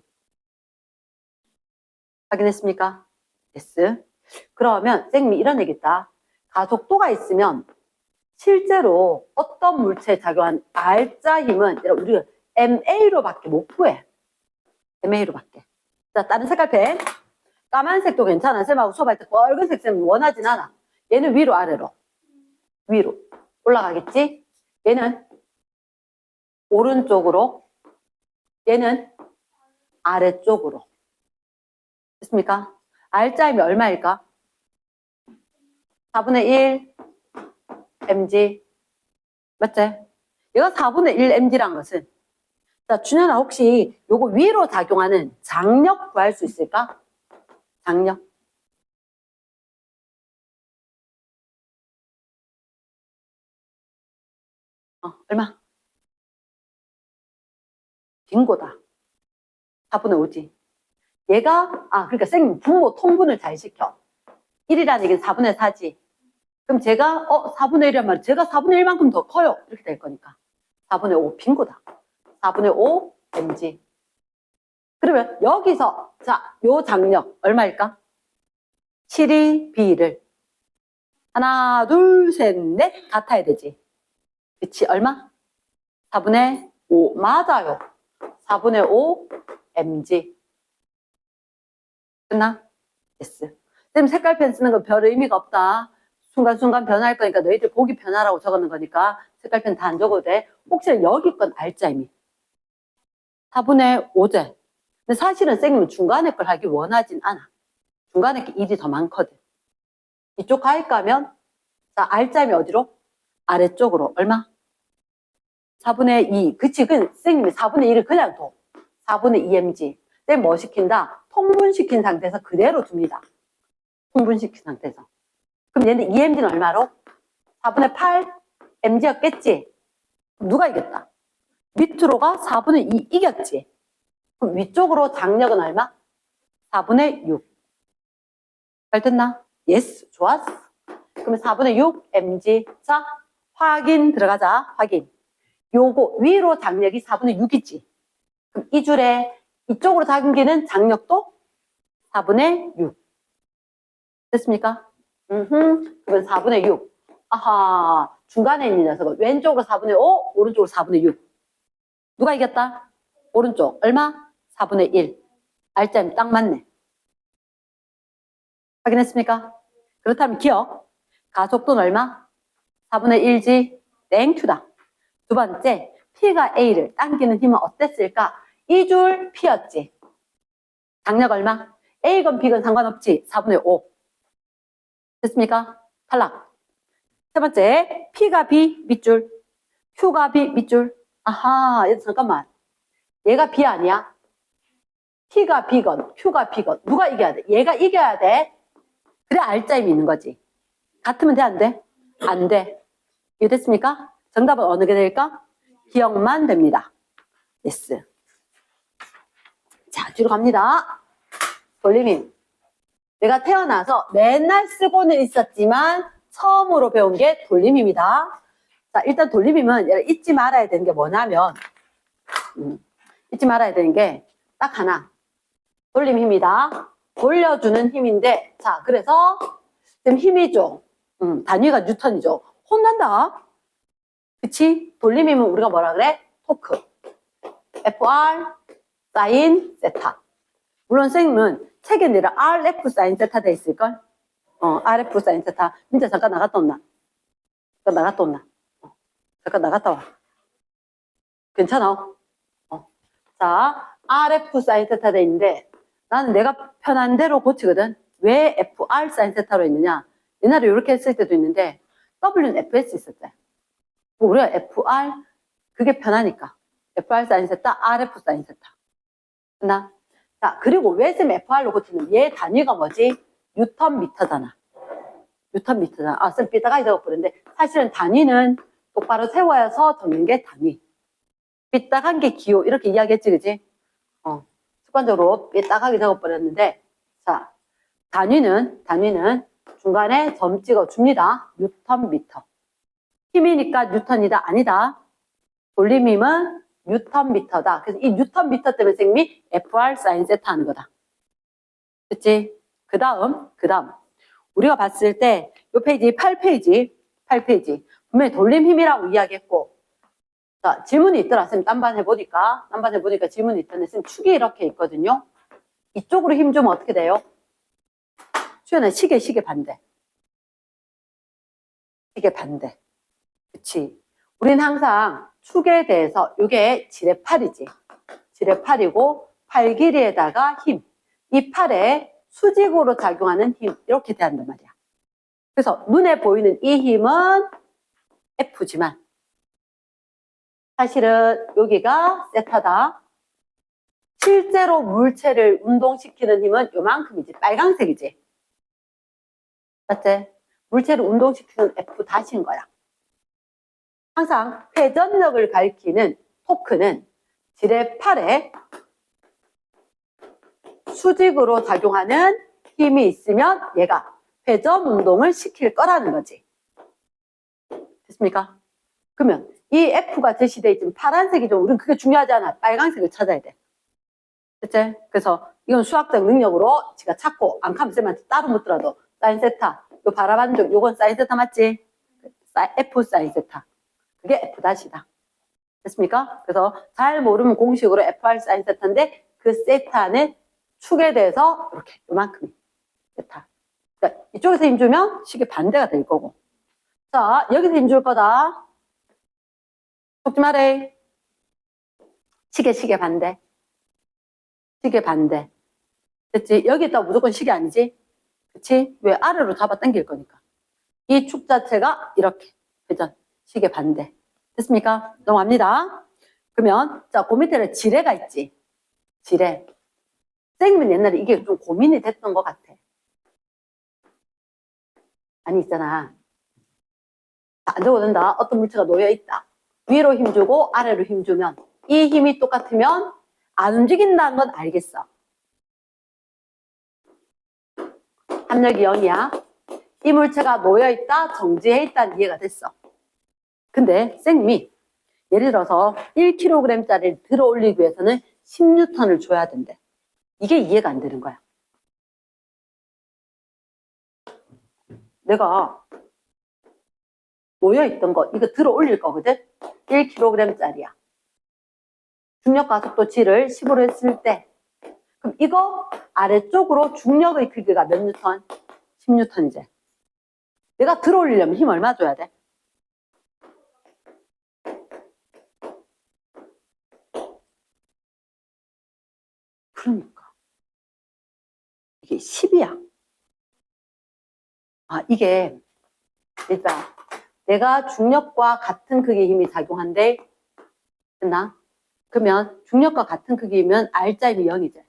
확인했습니까? yes. 그러면 쌤이 이런 얘기 있다. 가속도가 있으면 실제로 어떤 물체에 작용한 알짜 힘은 우리가 MA로밖에 못 구해. MA로밖에. 자, 다른 색깔 펜. 까만색도 괜찮아. 쌤하고 수업할 때 빨간색 쌤 원하진 않아. 얘는 위로 아래로. 위로. 올라가겠지? 얘는 오른쪽으로. 얘는 아래쪽으로. 됐습니까? 알짜 힘이 얼마일까? 4분의 1 mg. 맞지? 얘가 4분의 1 mg란 것은, 자, 준현아, 혹시 요거 위로 작용하는 장력 구할 수 있을까? 장력. 얼마? 빙고다. 4분의 5지. 얘가, 그러니까 쌤 분모 통분을 잘 시켜. 1이라는 얘기는 4분의 4지. 그럼 제가, 4분의 1이란 말이야. 제가 4분의 1만큼 더 커요. 이렇게 될 거니까. 4분의 5 빙고다. 4분의 5 mg. 그러면 여기서, 자, 요 장력 얼마일까? 7이 B를. 하나, 둘, 셋, 넷 같아야 되지. 그치? 얼마? 4분의 5. 맞아요. 4분의 5 mg. 끝나? 됐어. 쌤 색깔펜 쓰는 거 별 의미가 없다. 순간순간 변할 거니까 너희들 보기 변화라고 적어놓은 거니까 색깔펜 다 안 적어도 돼. 혹시 여기 건 알짜이미. 4분의 5제. 근데 사실은 쌤은 중간에 걸 하기 원하진 않아. 중간에 게 일이 더 많거든. 이쪽 가일까 하면, 자, 알짜이미 어디로? 아래쪽으로. 얼마? 4분의 2. 그치, 쌤이 4분의 1을 그냥 둬. 4분의 2mg. 쌤 뭐 시킨다? 통분시킨 상태에서 그대로 둡니다. 통분시킨 상태에서. 그럼 얘는 2mg는 얼마로? 4분의 8 mg였겠지? 누가 이겼다? 밑으로가 4분의 2 이겼지? 그럼 위쪽으로 장력은 얼마? 4분의 6. 잘 됐나? 예스. 좋았어. 그러면 4분의 6 mg. 자, 확인 들어가자. 확인. 요거 위로 장력이 4분의 6이지. 그럼 이 줄에 이쪽으로 당기는 장력도 4분의 6. 됐습니까? 그러면 4분의 6. 아하, 중간에 있는 녀석은 왼쪽으로 4분의 5, 오른쪽으로 4분의 6. 누가 이겼다? 오른쪽. 얼마? 4분의 1. 알짜임 딱 맞네. 확인했습니까? 그렇다면 기억. 가속도는 얼마? 4분의 1지. 땡큐다. 두 번째, P가 A를 당기는 힘은 어땠을까? 이 줄 P였지. 장력 얼마? A건 B건 상관없지. 4분의 5. 됐습니까? 탈락. 세 번째, P가 B 밑줄, Q가 B 밑줄. 아하, 얘 잠깐만. 얘가 B 아니야? P가 B건 Q가 B건 누가 이겨야 돼? 얘가 이겨야 돼. 그래 알짜임이 있는 거지. 같으면 돼, 안 돼? 안 돼. 이해됐습니까? 정답은 어느 게 될까? 기억만 됩니다. 예스. 자, 뒤로 갑니다. 돌림힘. 내가 태어나서 맨날 쓰고는 있었지만 처음으로 배운 게 돌림힘이다. 자, 일단 돌림힘은 잊지 말아야 되는 게 뭐냐면 잊지 말아야 되는 게 딱 하나. 돌림힘이다. 돌려주는 힘인데 자, 그래서 지금 힘이죠. 단위가 뉴턴이죠. 혼난다. 그치? 돌림힘은 우리가 뭐라 그래? 토크. FR 사인 세타. 물론 쌤은 책에 내려 RF 사인 세타 돼 있을걸? RF 사인 세타. 민자 잠깐 나갔다 온나? 잠깐 나갔다 온나? 잠깐 나갔다 와. 괜찮아? 자, RF 사인 세타 돼 있는데 나는 내가 편한 대로 고치거든. 왜 FR 사인 세타로 있느냐? 옛날에 이렇게 했을 때도 있는데 W는 FS 있었대. 우리가 FR 그게 편하니까. FR 사인 세타, RF 사인 세타. 됐나? 자, 그리고 왜 쌤 FR로 고치는 얘 단위가 뭐지? 뉴턴 미터잖아. 뉴턴 미터잖아. 쌤 삐딱하게 적어버렸는데 사실은 단위는 똑바로 세워서 적는 게 단위. 삐딱한 게 기호 이렇게 이야기했지, 그지? 습관적으로 삐딱하게 적어버렸는데 자, 단위는 중간에 점 찍어줍니다. 뉴턴 미터. 힘이니까 뉴턴이다? 아니다. 돌림힘은 뉴턴 미터다. 그래서 이 뉴턴 미터 때문에 쌤이 FR 사인 세타 하는 거다. 그치? 그 다음. 우리가 봤을 때, 요 페이지 8페이지. 분명히 돌림힘이라고 이야기했고, 자, 질문이 있더라. 쌤 딴반 해보니까 질문이 있던데, 쌤 축이 이렇게 있거든요. 이쪽으로 힘 주면 어떻게 돼요? 수연아, 시계 반대. 시계 반대. 그치? 우리는 항상 축에 대해서 이게 지뢰 팔이지. 지뢰 팔이고 팔 길이에다가 힘. 이 팔에 수직으로 작용하는 힘 이렇게 대한단 말이야. 그래서 눈에 보이는 이 힘은 F지만 사실은 여기가 세타다. 실제로 물체를 운동시키는 힘은 요만큼이지. 빨강색이지. 맞지? 물체를 운동시키는 F-인 거야. 항상 회전력을 가리키는 토크는 지뢰 팔에 수직으로 작용하는 힘이 있으면 얘가 회전 운동을 시킬 거라는 거지. 됐습니까? 그러면 이 F가 제시되어 있지만 파란색이죠. 우리는 그게 중요하지 않아. 빨간색을 찾아야 돼. 됐지? 그래서 이건 수학적 능력으로 지가 찾고 안 쌤한테 따로 묻더라도 사인 세타, 요 바라반 쪽 요건 사인 세타 맞지? F 사인 세타. 그게 F-다. 됐습니까? 그래서 잘 모르면 공식으로 FR 사인 세타인데 그 세타는 축에 대해서 이렇게 요만큼이 세타. 그러니까 이쪽에서 힘주면 식의 반대가 될 거고. 자, 여기서 힘줄 거다. 속지 말해. 시계 반대. 시계 반대. 됐지? 여기다 무조건 시계 아니지? 그치? 왜? 아래로 잡아 당길 거니까. 이 축 자체가 이렇게 회전. 시계 반대. 됐습니까? 넘어갑니다. 그러면 자, 그 밑에는 지뢰가 있지. 지뢰. 쌤은 옛날에 이게 좀 고민이 됐던 것 같아. 아니 있잖아. 안 적어둔다. 어떤 물체가 놓여있다. 위로 힘주고 아래로 힘주면 이 힘이 똑같으면 안 움직인다는 건 알겠어. 합력이 0이야. 이 물체가 놓여있다, 정지해 있다는 이해가 됐어. 근데 쌤이 예를 들어서 1kg짜리를 들어 올리기 위해서는 10N을 줘야 된대. 이게 이해가 안 되는 거야. 내가 놓여있던 거, 이거 들어 올릴 거거든? 1kg짜리야. 중력 가속도 G를 10으로 했을 때, 그럼 이거 아래쪽으로 중력의 크기가 몇 뉴턴? 10뉴턴이지. 내가 들어 올리려면 힘 얼마 줘야 돼? 그러니까. 이게 10이야. 아, 이게, 일단, 내가 중력과 같은 크기의 힘이 작용한대. 됐나? 그러면 중력과 같은 크기면 R자임이 0이지.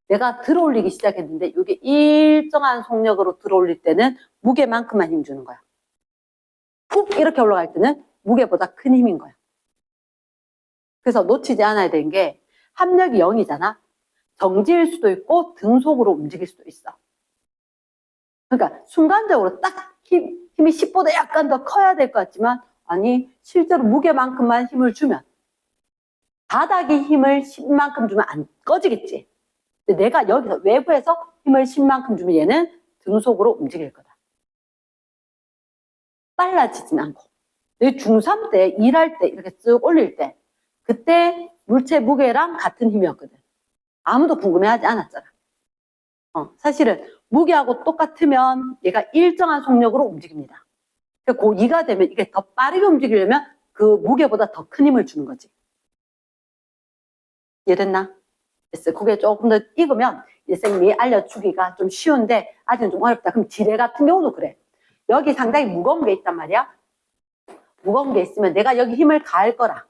내가 들어 올리기 시작했는데 이게 일정한 속력으로 들어 올릴 때는 무게만큼만 힘 주는 거야. 푹 이렇게 올라갈 때는 무게보다 큰 힘인 거야. 그래서 놓치지 않아야 되는 게 합력이 0이잖아. 정지일 수도 있고 등속으로 움직일 수도 있어. 그러니까 순간적으로 딱 힘이 10보다 약간 더 커야 될 것 같지만 아니 실제로 무게만큼만 힘을 주면 바닥에 힘을 10만큼 주면 안 꺼지겠지. 근데 내가 여기서 외부에서 힘을 10만큼 주면 얘는 등속으로 움직일 거다. 빨라지진 않고. 중3 때 일할 때 이렇게 쓱 올릴 때 그때 물체 무게랑 같은 힘이었거든. 아무도 궁금해하지 않았잖아. 사실은 무게하고 똑같으면 얘가 일정한 속력으로 움직입니다. 그러니까 고2가 되면 이게 더 빠르게 움직이려면 그 무게보다 더 큰 힘을 주는 거지. 이해됐나? 됐어. 그게 조금 더 익으면 선생님이 알려주기가 좀 쉬운데 아직은 좀 어렵다. 그럼 지뢰 같은 경우도 그래. 여기 상당히 무거운 게 있단 말이야. 무거운 게 있으면 내가 여기 힘을 가할 거라.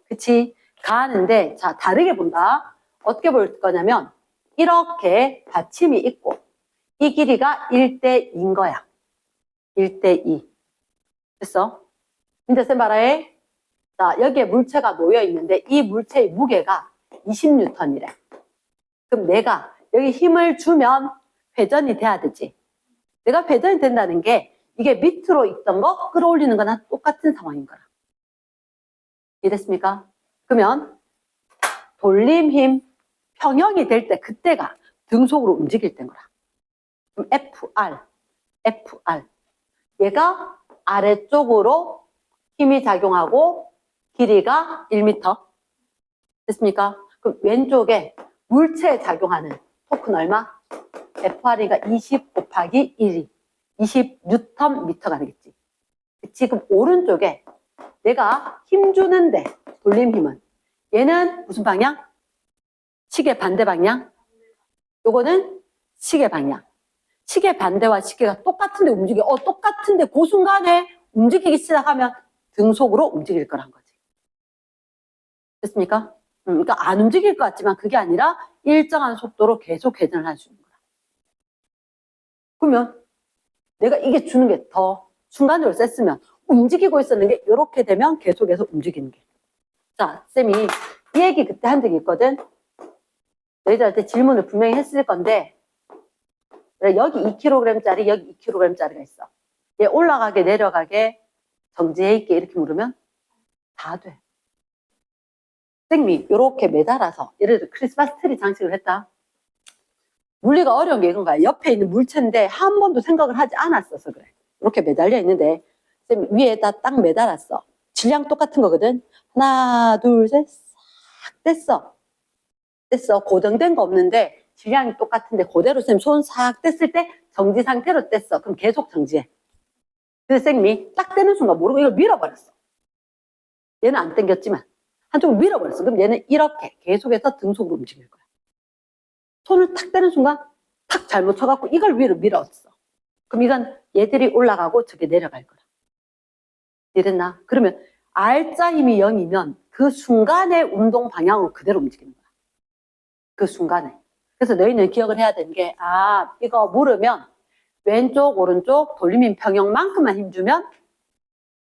그치? 가하는데 자 다르게 본다. 어떻게 볼 거냐면 이렇게 받침이 있고 이 길이가 1대2인 거야. 1대2. 됐어? 이제 쌤 봐라해. 자 여기에 물체가 놓여 있는데 이 물체의 무게가 20N이래. 그럼 내가 여기 힘을 주면 회전이 돼야 되지. 내가 회전이 된다는 게 이게 밑으로 있던 거 끌어올리는 거나 똑같은 상황인 거라. 이해됐습니까? 그러면 돌림 힘 평형이 될 때 그때가 등속으로 움직일 때인 거라. 그럼 FR. 얘가 아래쪽으로 힘이 작용하고 길이가 1m. 됐습니까? 그럼 왼쪽에 물체에 작용하는 토크는 얼마? FR이가 20 곱하기 1이 20Nm가 되겠지. 지금 오른쪽에 내가 힘 주는데 돌림 힘은 얘는 무슨 방향? 시계 반대 방향? 요거는 시계 방향. 시계 반대와 시계가 똑같은데 움직여. 똑같은데 그 순간에 움직이기 시작하면 등속으로 움직일 거란 거지. 됐습니까? 그러니까 안 움직일 것 같지만 그게 아니라 일정한 속도로 계속 회전을 할 수 있는 거야. 그러면 내가 이게 주는 게 더 순간적으로 셌으면 움직이고 있었는 게 이렇게 되면 계속해서 움직이는 게. 자, 쌤이 이 얘기 그때 한 적이 있거든. 너희들한테 질문을 분명히 했을 건데 여기 2kg짜리 여기 2kg짜리가 있어. 얘 올라가게 내려가게 정지해 있게 이렇게 물으면 다 돼. 쌤이 이렇게 매달아서 예를 들어 크리스마스 트리 장식을 했다. 물리가 어려운 게 이건 거야. 옆에 있는 물체인데 한 번도 생각을 하지 않았어서 그래. 이렇게 매달려 있는데 쌤 위에다 딱 매달았어. 질량 똑같은 거거든. 하나 둘 셋 싹 뗐어. 고정된 거 없는데 질량이 똑같은데 그대로 쌤 손 싹 뗐을 때 정지 상태로 뗐어. 그럼 계속 정지해. 그래서 쌤이 딱 떼는 순간 모르고 이걸 밀어버렸어. 얘는 안 당겼지만 한쪽을 밀어버렸어. 그럼 얘는 이렇게 계속해서 등속으로 움직일 거야. 손을 탁 떼는 순간 탁 잘못 쳐갖고 이걸 위로 밀었어. 그럼 이건 얘들이 올라가고 저게 내려갈 거야. 이랬나? 그러면 R자 힘이 0이면 그 순간의 운동 방향으로 그대로 움직이는 거야. 그 순간에. 그래서 너희는 기억을 해야 되는 게 이거 물으면 왼쪽 오른쪽 돌림인 평형만큼만 힘주면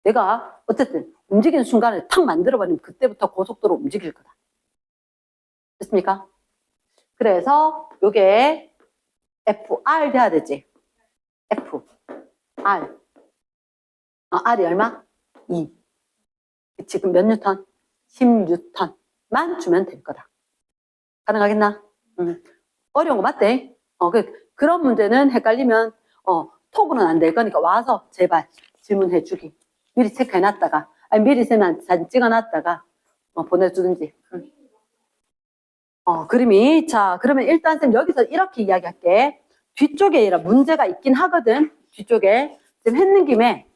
내가 어쨌든 움직이는 순간을 탁 만들어버리면 그때부터 고속도로 움직일 거다. 됐습니까? 그래서 요게 FR 돼야 되지. FR. R이 얼마? 2. 지금 몇 뉴턴? 10뉴턴만 주면 될 거다. 가능하겠나? 어려운 거 맞대? 그런 문제는 헷갈리면 톡으로는 안 될 거니까 와서 제발 질문해 주기. 미리 체크해 놨다가 아니 미리 쌤한테 사진 찍어 놨다가 보내주든지. 그림이. 자, 그러면 일단 쌤 여기서 이렇게 이야기할게. 뒤쪽에 문제가 있긴 하거든. 뒤쪽에. 쌤 했는 김에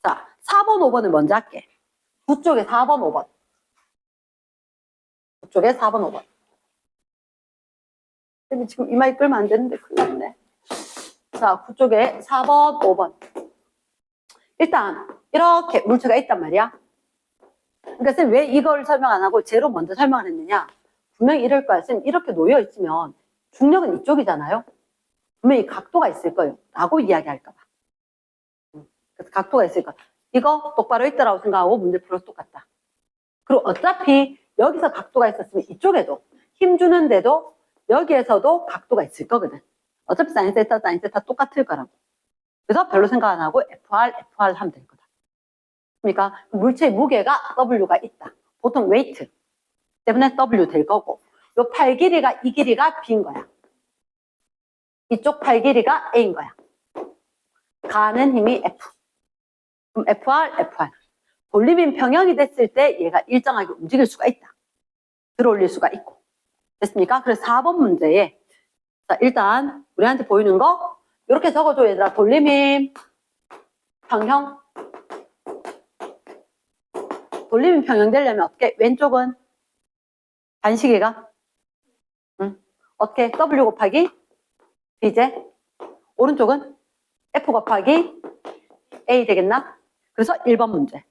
자, 4번, 5번을 먼저 할게. 북쪽에 4번, 5번. 북쪽에 4번, 5번. 쌤이 지금 이마에 끌면 안 되는데 큰일 났네. 자, 북쪽에 4번, 5번. 일단 이렇게 물체가 있단 말이야. 그러니까 쌤 왜 이걸 설명 안 하고 제로 먼저 설명을 했느냐. 분명히 이럴 거야. 쌤 이렇게 놓여 있으면 중력은 이쪽이잖아요. 분명히 각도가 있을 거예요. 라고 이야기할까 봐. 그래서 각도가 있을 거야. 이거 똑바로 있더라고 생각하고 문제 풀어서 똑같다. 그리고 어차피 여기서 각도가 있었으면 이쪽에도 힘 주는데도 여기에서도 각도가 있을 거거든. 어차피 사인 세타 똑같을 거라고. 그래서 별로 생각 안 하고 FR 하면 될 거다. 그러니까 물체의 무게가 W가 있다. 보통 웨이트 때문에 W 될 거고 요 팔 길이가 이 길이가 B인 거야. 이쪽 팔 길이가 A인 거야. 가는 힘이 F. 그럼 FR. 돌림인 평형이 됐을 때 얘가 일정하게 움직일 수가 있다. 들어올릴 수가 있고. 됐습니까? 그래서 4번 문제에 자, 일단 우리한테 보이는 거 이렇게 적어줘 얘들아. 돌림인 평형. 돌림인 평형 되려면 어떻게? 왼쪽은 반시계가 어떻게? W 곱하기 B제. 오른쪽은 F 곱하기 A 되겠나? 그래서 1번 문제.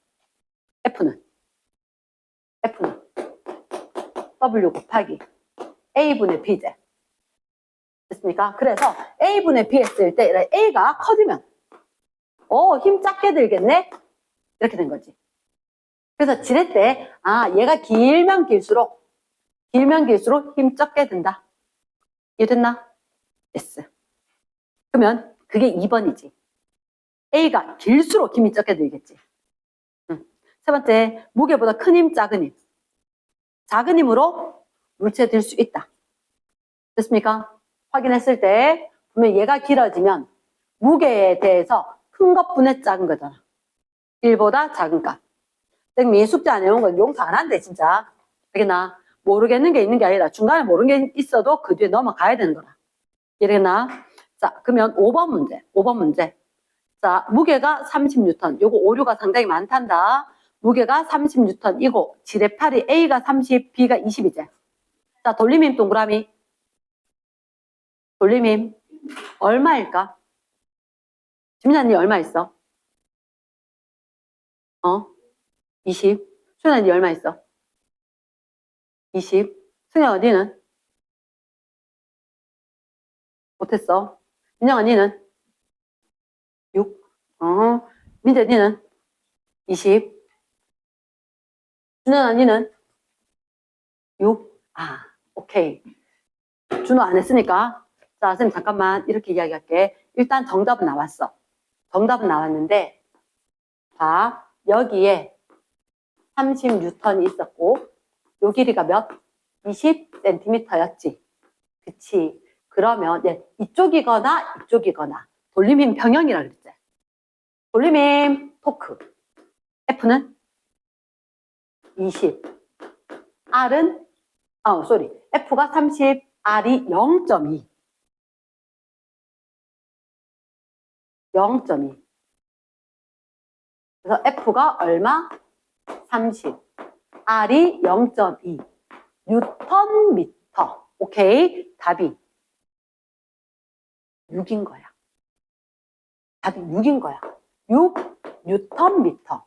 F는 W 곱하기 A분의 B제. 됐습니까? 그래서 A분의 B 했을 때 A가 커지면 힘 작게 들겠네? 이렇게 된 거지. 그래서 지렛 때 얘가 길면 길수록 힘 적게 든다. 이해됐나? yes. 그러면 그게 2번이지. A가 길수록 힘이 적게 들겠지. 세 번째, 무게보다 큰 힘, 작은 힘. 작은 힘으로 물체 들 수 있다. 됐습니까? 확인했을 때 보면 얘가 길어지면 무게에 대해서 큰 것분의 작은 거잖아. 1보다 작은 값. 쌤이 숙제 안 해온 건 용서 안 한대 진짜. 알겠나? 모르겠는 게 있는 게 아니라 중간에 모르는 게 있어도 그 뒤에 넘어가야 되는 거라. 이해되나? 자, 그러면 5번 문제. 자, 무게가 30N. 요거 오류가 상당히 많단다. 무게가 30N이고 지뢰팔이 A가 30, B가 20이제. 자, 돌림힘 동그라미. 돌림힘 얼마일까? 지민아, 니 얼마 있어? 20. 수연아, 니 얼마 있어? 20. 승현아, 니는? 못했어. 민영아, 니는? 6. 민재, 니는? 20. 준현아, 니는? 6. 오케이. 준호 안 했으니까. 자, 선생님 잠깐만 이렇게 이야기할게. 일단 정답은 나왔어. 정답은 나왔는데, 자, 여기에 30N이 있었고, 요 길이가 몇? 20cm였지. 그치. 그러면 이쪽이거나 이쪽이거나 돌림힘 평형이라 그랬지. 돌림힘 토크. F는 20. R은 F가 30, R이 0.2. 0.2. 그래서 F가 얼마? 30. R이 0.2. 뉴턴 미터. 오케이. 답이 6인 거야. 답이 6인 거야. 6 뉴턴 미터.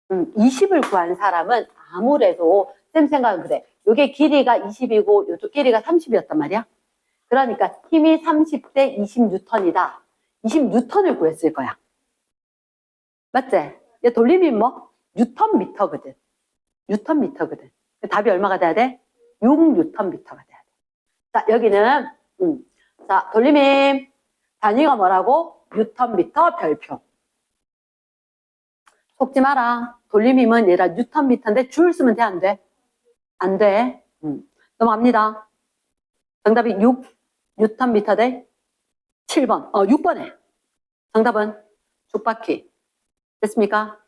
20을 구한 사람은 아무래도 쌤 생각은 그래. 요게 길이가 20이고 요쪽 길이가 30이었단 말이야. 그러니까 힘이 30대 20N이다. 20N을 구했을 거야. 맞지? 얘 돌림이 뭐? 뉴턴 미터거든. 뉴턴 미터거든. 답이 얼마가 돼야 돼? 6 뉴턴 미터가 돼야 돼. 자, 여기는 자, 돌림힘 단위가 뭐라고? 뉴턴 미터 별표. 속지 마라. 돌림힘은 얘라 뉴턴 미터인데 줄 쓰면 돼, 안 돼? 안 돼. 넘어갑니다. 정답이 6 뉴턴 미터 대 7번. 6번에. 정답은 죽바퀴. 됐습니까?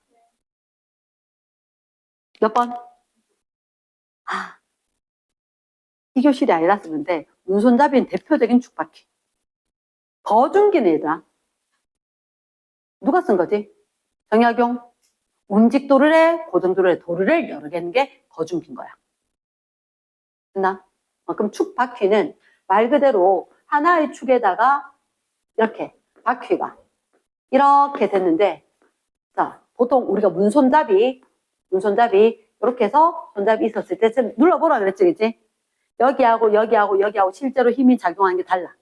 몇 번? 이 교실이 아니라 쓰는데 운손잡이는 대표적인 죽바퀴. 거중기는 얘들아. 누가 쓴 거지? 정약용. 운직도르래, 고정도르래, 도르를 여러 개 하는 게 거중기인 거야. 됐나? 그럼 축바퀴는 말 그대로 하나의 축에다가 이렇게 바퀴가 이렇게 됐는데, 자, 보통 우리가 문손잡이 이렇게 해서 손잡이 있었을 때 좀 눌러보라 그랬지, 그치? 여기하고 실제로 힘이 작용하는 게 달라.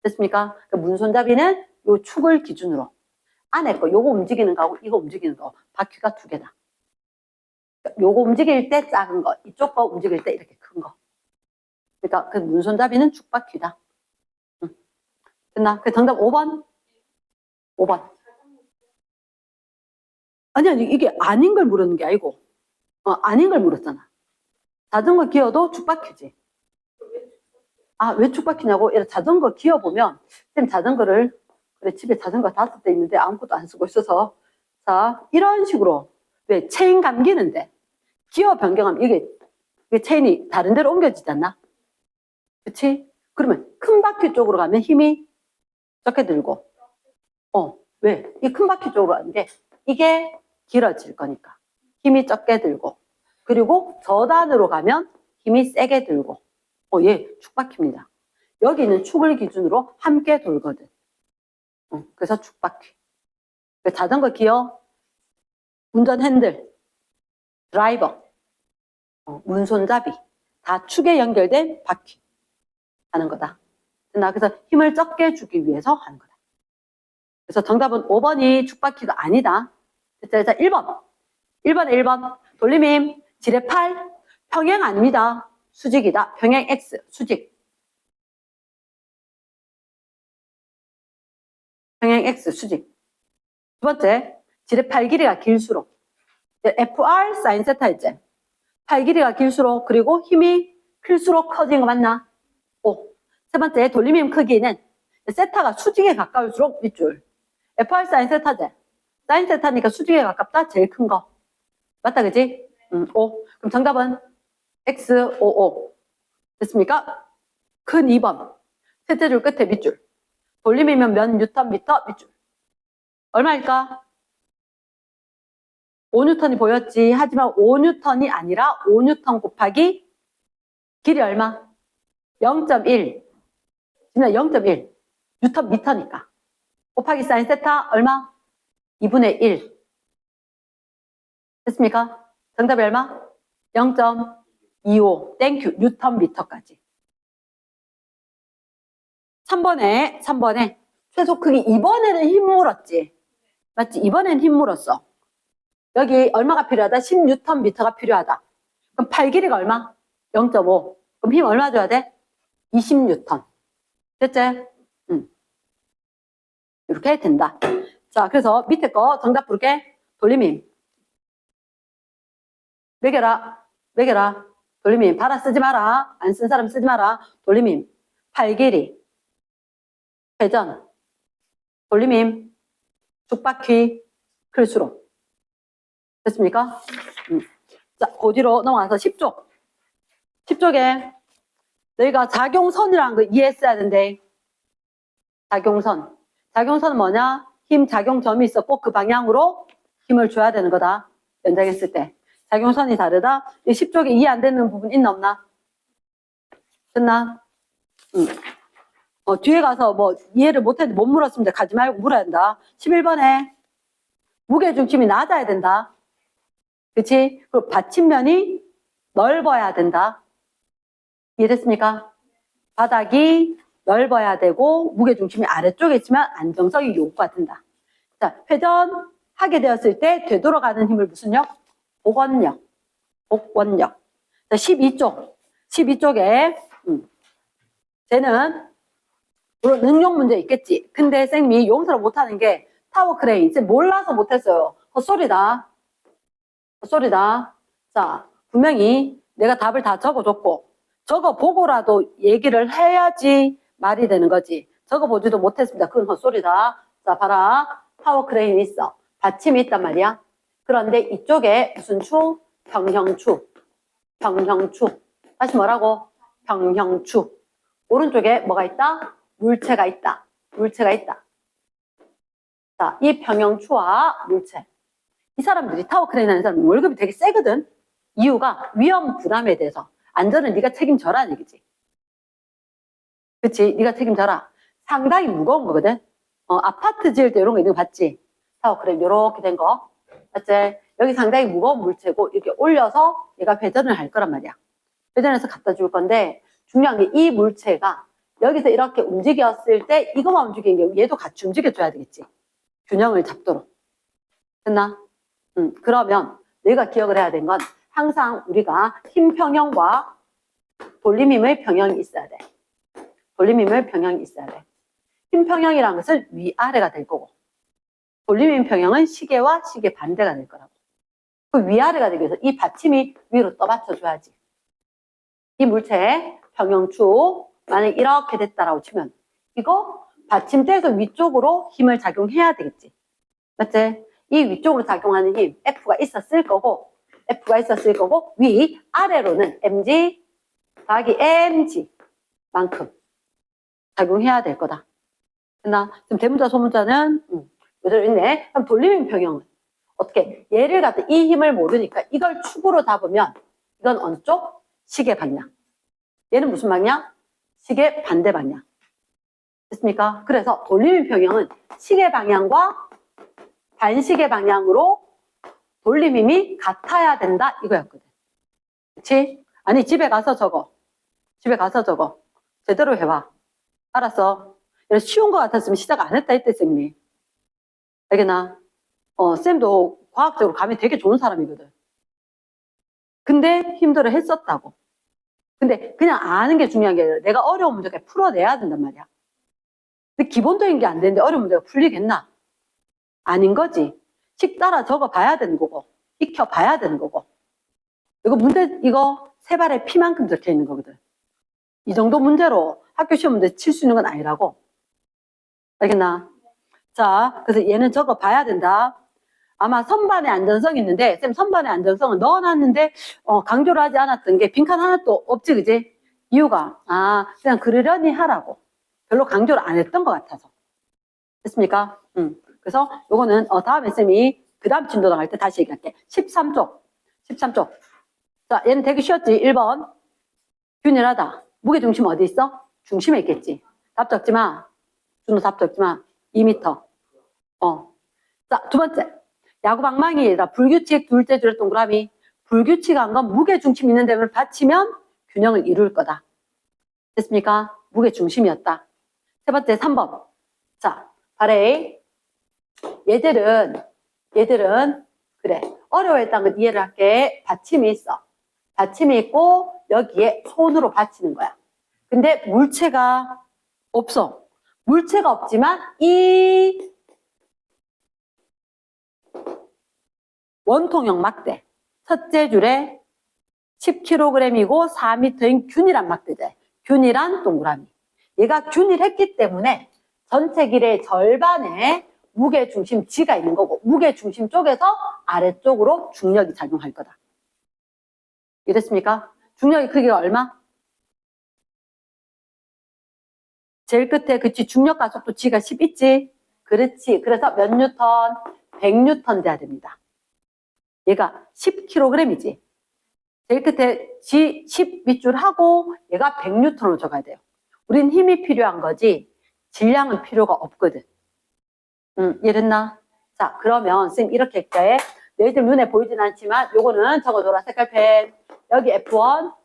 됐습니까? 그러니까 문손잡이는 요 축을 기준으로 안에 거 요거 움직이는 거하고 이거 움직이는 거 바퀴가 두 개다. 그러니까 요거 움직일 때 작은 거, 이쪽 거 움직일 때 이렇게 큰 거. 그러니까 그 문손잡이는 축바퀴다. 됐나? 그 정답 5번. 5번. 아니 이게 아닌 걸 물었는 게 아니고 아닌 걸 물었잖아. 자전거 기어도 축바퀴지. 왜 축바퀴냐고? 자전거 기어보면 쌤 자전거를 그래 집에 자전거 5대 있는데 아무것도 안 쓰고 있어서 자 이런 식으로 왜 체인 감기는데 기어 변경하면 이게 체인이 다른 데로 옮겨지지 않나? 그치? 그러면 큰 바퀴 쪽으로 가면 힘이 적게 들고 왜? 이 큰 바퀴 쪽으로 가는 게 이게 길어질 거니까 힘이 적게 들고 그리고 저단으로 가면 힘이 세게 들고 얘 축바퀴입니다. 여기는 축을 기준으로 함께 돌거든. 그래서 축바퀴. 자전거 기어, 운전 핸들, 드라이버, 운손잡이 다 축에 연결된 바퀴 하는 거다. 그래서 힘을 적게 주기 위해서 하는 거다. 그래서 정답은 5번이 축바퀴가 아니다. 자, 1번. 1번. 돌림힘, 지뢰 8, 평행 아닙니다. 수직이다. 평행 X, 수직. 평행 X, 수직. 두 번째, 지뢰 8 길이가 길수록. FR 사인 세타 있지? 8 길이가 길수록, 그리고 힘이 클수록 커지는 거 맞나? 세 번째, 돌림힘 크기는 세타가 수직에 가까울수록 윗줄. FR 사인 세타제. 사인 세타니까 수직에 가깝다? 제일 큰 거. 맞다, 그지? 5. 그럼 정답은 X55. 됐습니까? 큰 2번. 셋째 줄 끝에 밑줄. 돌림이면 몇 뉴턴 미터 밑줄. 얼마일까? 5뉴턴이 보였지. 하지만 5뉴턴이 아니라 5뉴턴 곱하기 길이 얼마? 0.1. 지금 0.1. 뉴턴 미터니까. 곱하기 사인 세타 얼마? 2분의 1. 됐습니까? 정답이 얼마? 0.25 땡큐 뉴턴 미터까지. 3번에 최소 크기. 이번에는 힘 물었지. 맞지? 이번엔 힘 물었어. 여기 얼마가 필요하다? 10뉴턴 미터가 필요하다. 그럼 팔 길이가 얼마? 0.5. 그럼 힘 얼마 줘야 돼? 20뉴턴. 됐지? 이렇게 된다. 자, 그래서 밑에 거 정답 부를게. 돌림힘. 매겨라. 돌림힘. 받아 쓰지 마라. 안 쓴 사람 쓰지 마라. 돌림힘. 팔 길이. 회전. 돌림힘. 죽바퀴. 클수록. 됐습니까? 자, 그 뒤로 넘어가서 10쪽. 10쪽에 너희가 작용선이라는 거 이해했어야 된대. 작용선. 작용선은 뭐냐? 힘 작용점이 있었고 그 방향으로 힘을 줘야 되는 거다. 연장했을 때. 작용선이 다르다. 이 10쪽에 이해 안 되는 부분 있나 없나? 됐나? 뒤에 가서 뭐 이해를 못했는데 못 물었으면 가지 말고 물어야 된다. 11번에 무게중심이 낮아야 된다. 그치? 그리고 받침면이 넓어야 된다. 이해됐습니까? 바닥이 넓어야 되고 무게중심이 아래쪽에 있지만 안정성이 요구가 된다. 자, 회전하게 되었을 때 되돌아가는 힘을 무슨 력? 복원력. 자, 12쪽에 쟤는 물론 능용 문제 있겠지. 근데 쌤이 용서를 못하는 게 타워 크레인. 쌤 몰라서 못했어요. 헛소리다. 자, 분명히 내가 답을 다 적어줬고 적어보고라도 얘기를 해야지 말이 되는 거지. 적어보지도 못했습니다. 그건 헛소리다. 자, 봐라. 타워 크레인이 있어. 받침이 있단 말이야. 그런데 이쪽에 무슨 추? 평형추. 다시 뭐라고? 평형추. 오른쪽에 뭐가 있다? 물체가 있다. 자, 이 평형추와 물체. 이 사람들이 타워 크레인 하는 사람은 월급이 되게 세거든. 이유가 위험 부담에 대해서. 안전은 네가 책임져라는 얘기지. 그치? 네가 책임져라. 상당히 무거운 거거든. 아파트 지을 때 이런 거 있는 거 봤지? 타워 크레인 이렇게 된 거. 맞지? 여기 상당히 무거운 물체고 이렇게 올려서 얘가 회전을 할 거란 말이야. 회전해서 갖다 줄 건데 중요한 게 이 물체가 여기서 이렇게 움직였을 때 이거만 움직이는 게 얘도 같이 움직여줘야 되겠지. 균형을 잡도록. 됐나? 그러면 내가 기억을 해야 되는 건 항상 우리가 힘 평형과 돌림힘의 평형이 있어야 돼. 힘 평형이라는 것은 위아래가 될 거고 돌림힘 평형은 시계와 시계 반대가 될 거라고. 그 위아래가 되기 위해서 이 받침이 위로 떠받쳐줘야지. 이 물체의 평형추 만약 이렇게 됐다라고 치면 이거 받침대에서 위쪽으로 힘을 작용해야 되겠지. 맞지? 이 위쪽으로 작용하는 힘 F가 있었을 거고 위 아래로는 mg 더하기 mg만큼 작용해야 될 거다. 됐나? 지금 대문자 소문자는 이대로 있네. 그럼 돌림힘 평형은 어떻게? 얘를 갖다 이 힘을 모르니까 이걸 축으로 잡으면 이건 어느 쪽? 시계 방향. 얘는 무슨 방향? 시계 반대 방향. 됐습니까? 그래서 돌림힘 평형은 시계 방향과 반시계 방향으로 돌림힘이 같아야 된다 이거였거든. 그치? 아니 집에 가서 적어. 제대로 해봐. 알았어? 쉬운 거 같았으면 시작 안 했다 했대 쌤이. 알겠나? 쌤도 과학적으로 감이 되게 좋은 사람이거든. 근데 힘들어 했었다고. 근데 그냥 아는 게 중요한 게 아니라 내가 어려운 문제까지 풀어내야 된단 말이야. 근데 기본적인 게 안 되는데 어려운 문제가 풀리겠나? 아닌 거지. 식 따라 적어 봐야 되는 거고, 익혀 봐야 되는 거고. 이거 세 발에 피만큼 적혀 있는 거거든. 이 정도 문제로 학교 시험 문제 칠 수 있는 건 아니라고. 알겠나? 자, 그래서 얘는 적어 봐야 된다. 아마 선반의 안전성이 있는데, 쌤 선반의 안전성은 넣어놨는데, 강조를 하지 않았던 게 빈칸 하나도 없지, 그지? 이유가, 그냥 그러려니 하라고. 별로 강조를 안 했던 것 같아서. 됐습니까? 그래서 요거는, 다음에 쌤이 그 다음 진도 나갈 때 다시 얘기할게. 13쪽. 자, 얘는 되게 쉬웠지? 1번. 균일하다. 무게중심 어디 있어? 중심에 있겠지. 답 적지 마. 준호 답 적지 마. 2m. 자, 두 번째. 야구 방망이가 아니라 불규칙 둘째 줄의 동그라미. 불규칙한 건 무게중심 있는 데를 받치면 균형을 이룰 거다. 됐습니까? 무게중심이었다. 세 번째, 3번. 자, 발에 얘들은 그래. 어려워했다는 건 이해를 할게. 받침이 있어. 받침이 있고 여기에 손으로 받치는 거야. 근데 물체가 없어. 물체가 없지만 이 원통형 막대 첫째 줄에 10kg이고 4m인 균일한 막대제. 균일한 동그라미. 얘가 균일했기 때문에 전체 길의 절반에 무게중심 G가 있는 거고 무게중심 쪽에서 아래쪽으로 중력이 작용할 거다. 이랬습니까? 중력의 크기가 얼마? 제일 끝에 그치 중력 가속도 G가 10 있지? 그렇지. 그래서 몇 뉴턴? 100뉴턴 돼야 됩니다. 얘가 10kg이지. 제일 끝에 G 10 밑줄 하고 얘가 100뉴턴으로 적어야 돼요. 우린 힘이 필요한 거지 질량은 필요가 없거든. 이해됐나? 자, 그러면 쌤 이렇게 할게. 너희들 눈에 보이진 않지만 요거는 적어줘라. 색깔펜. 여기 F1,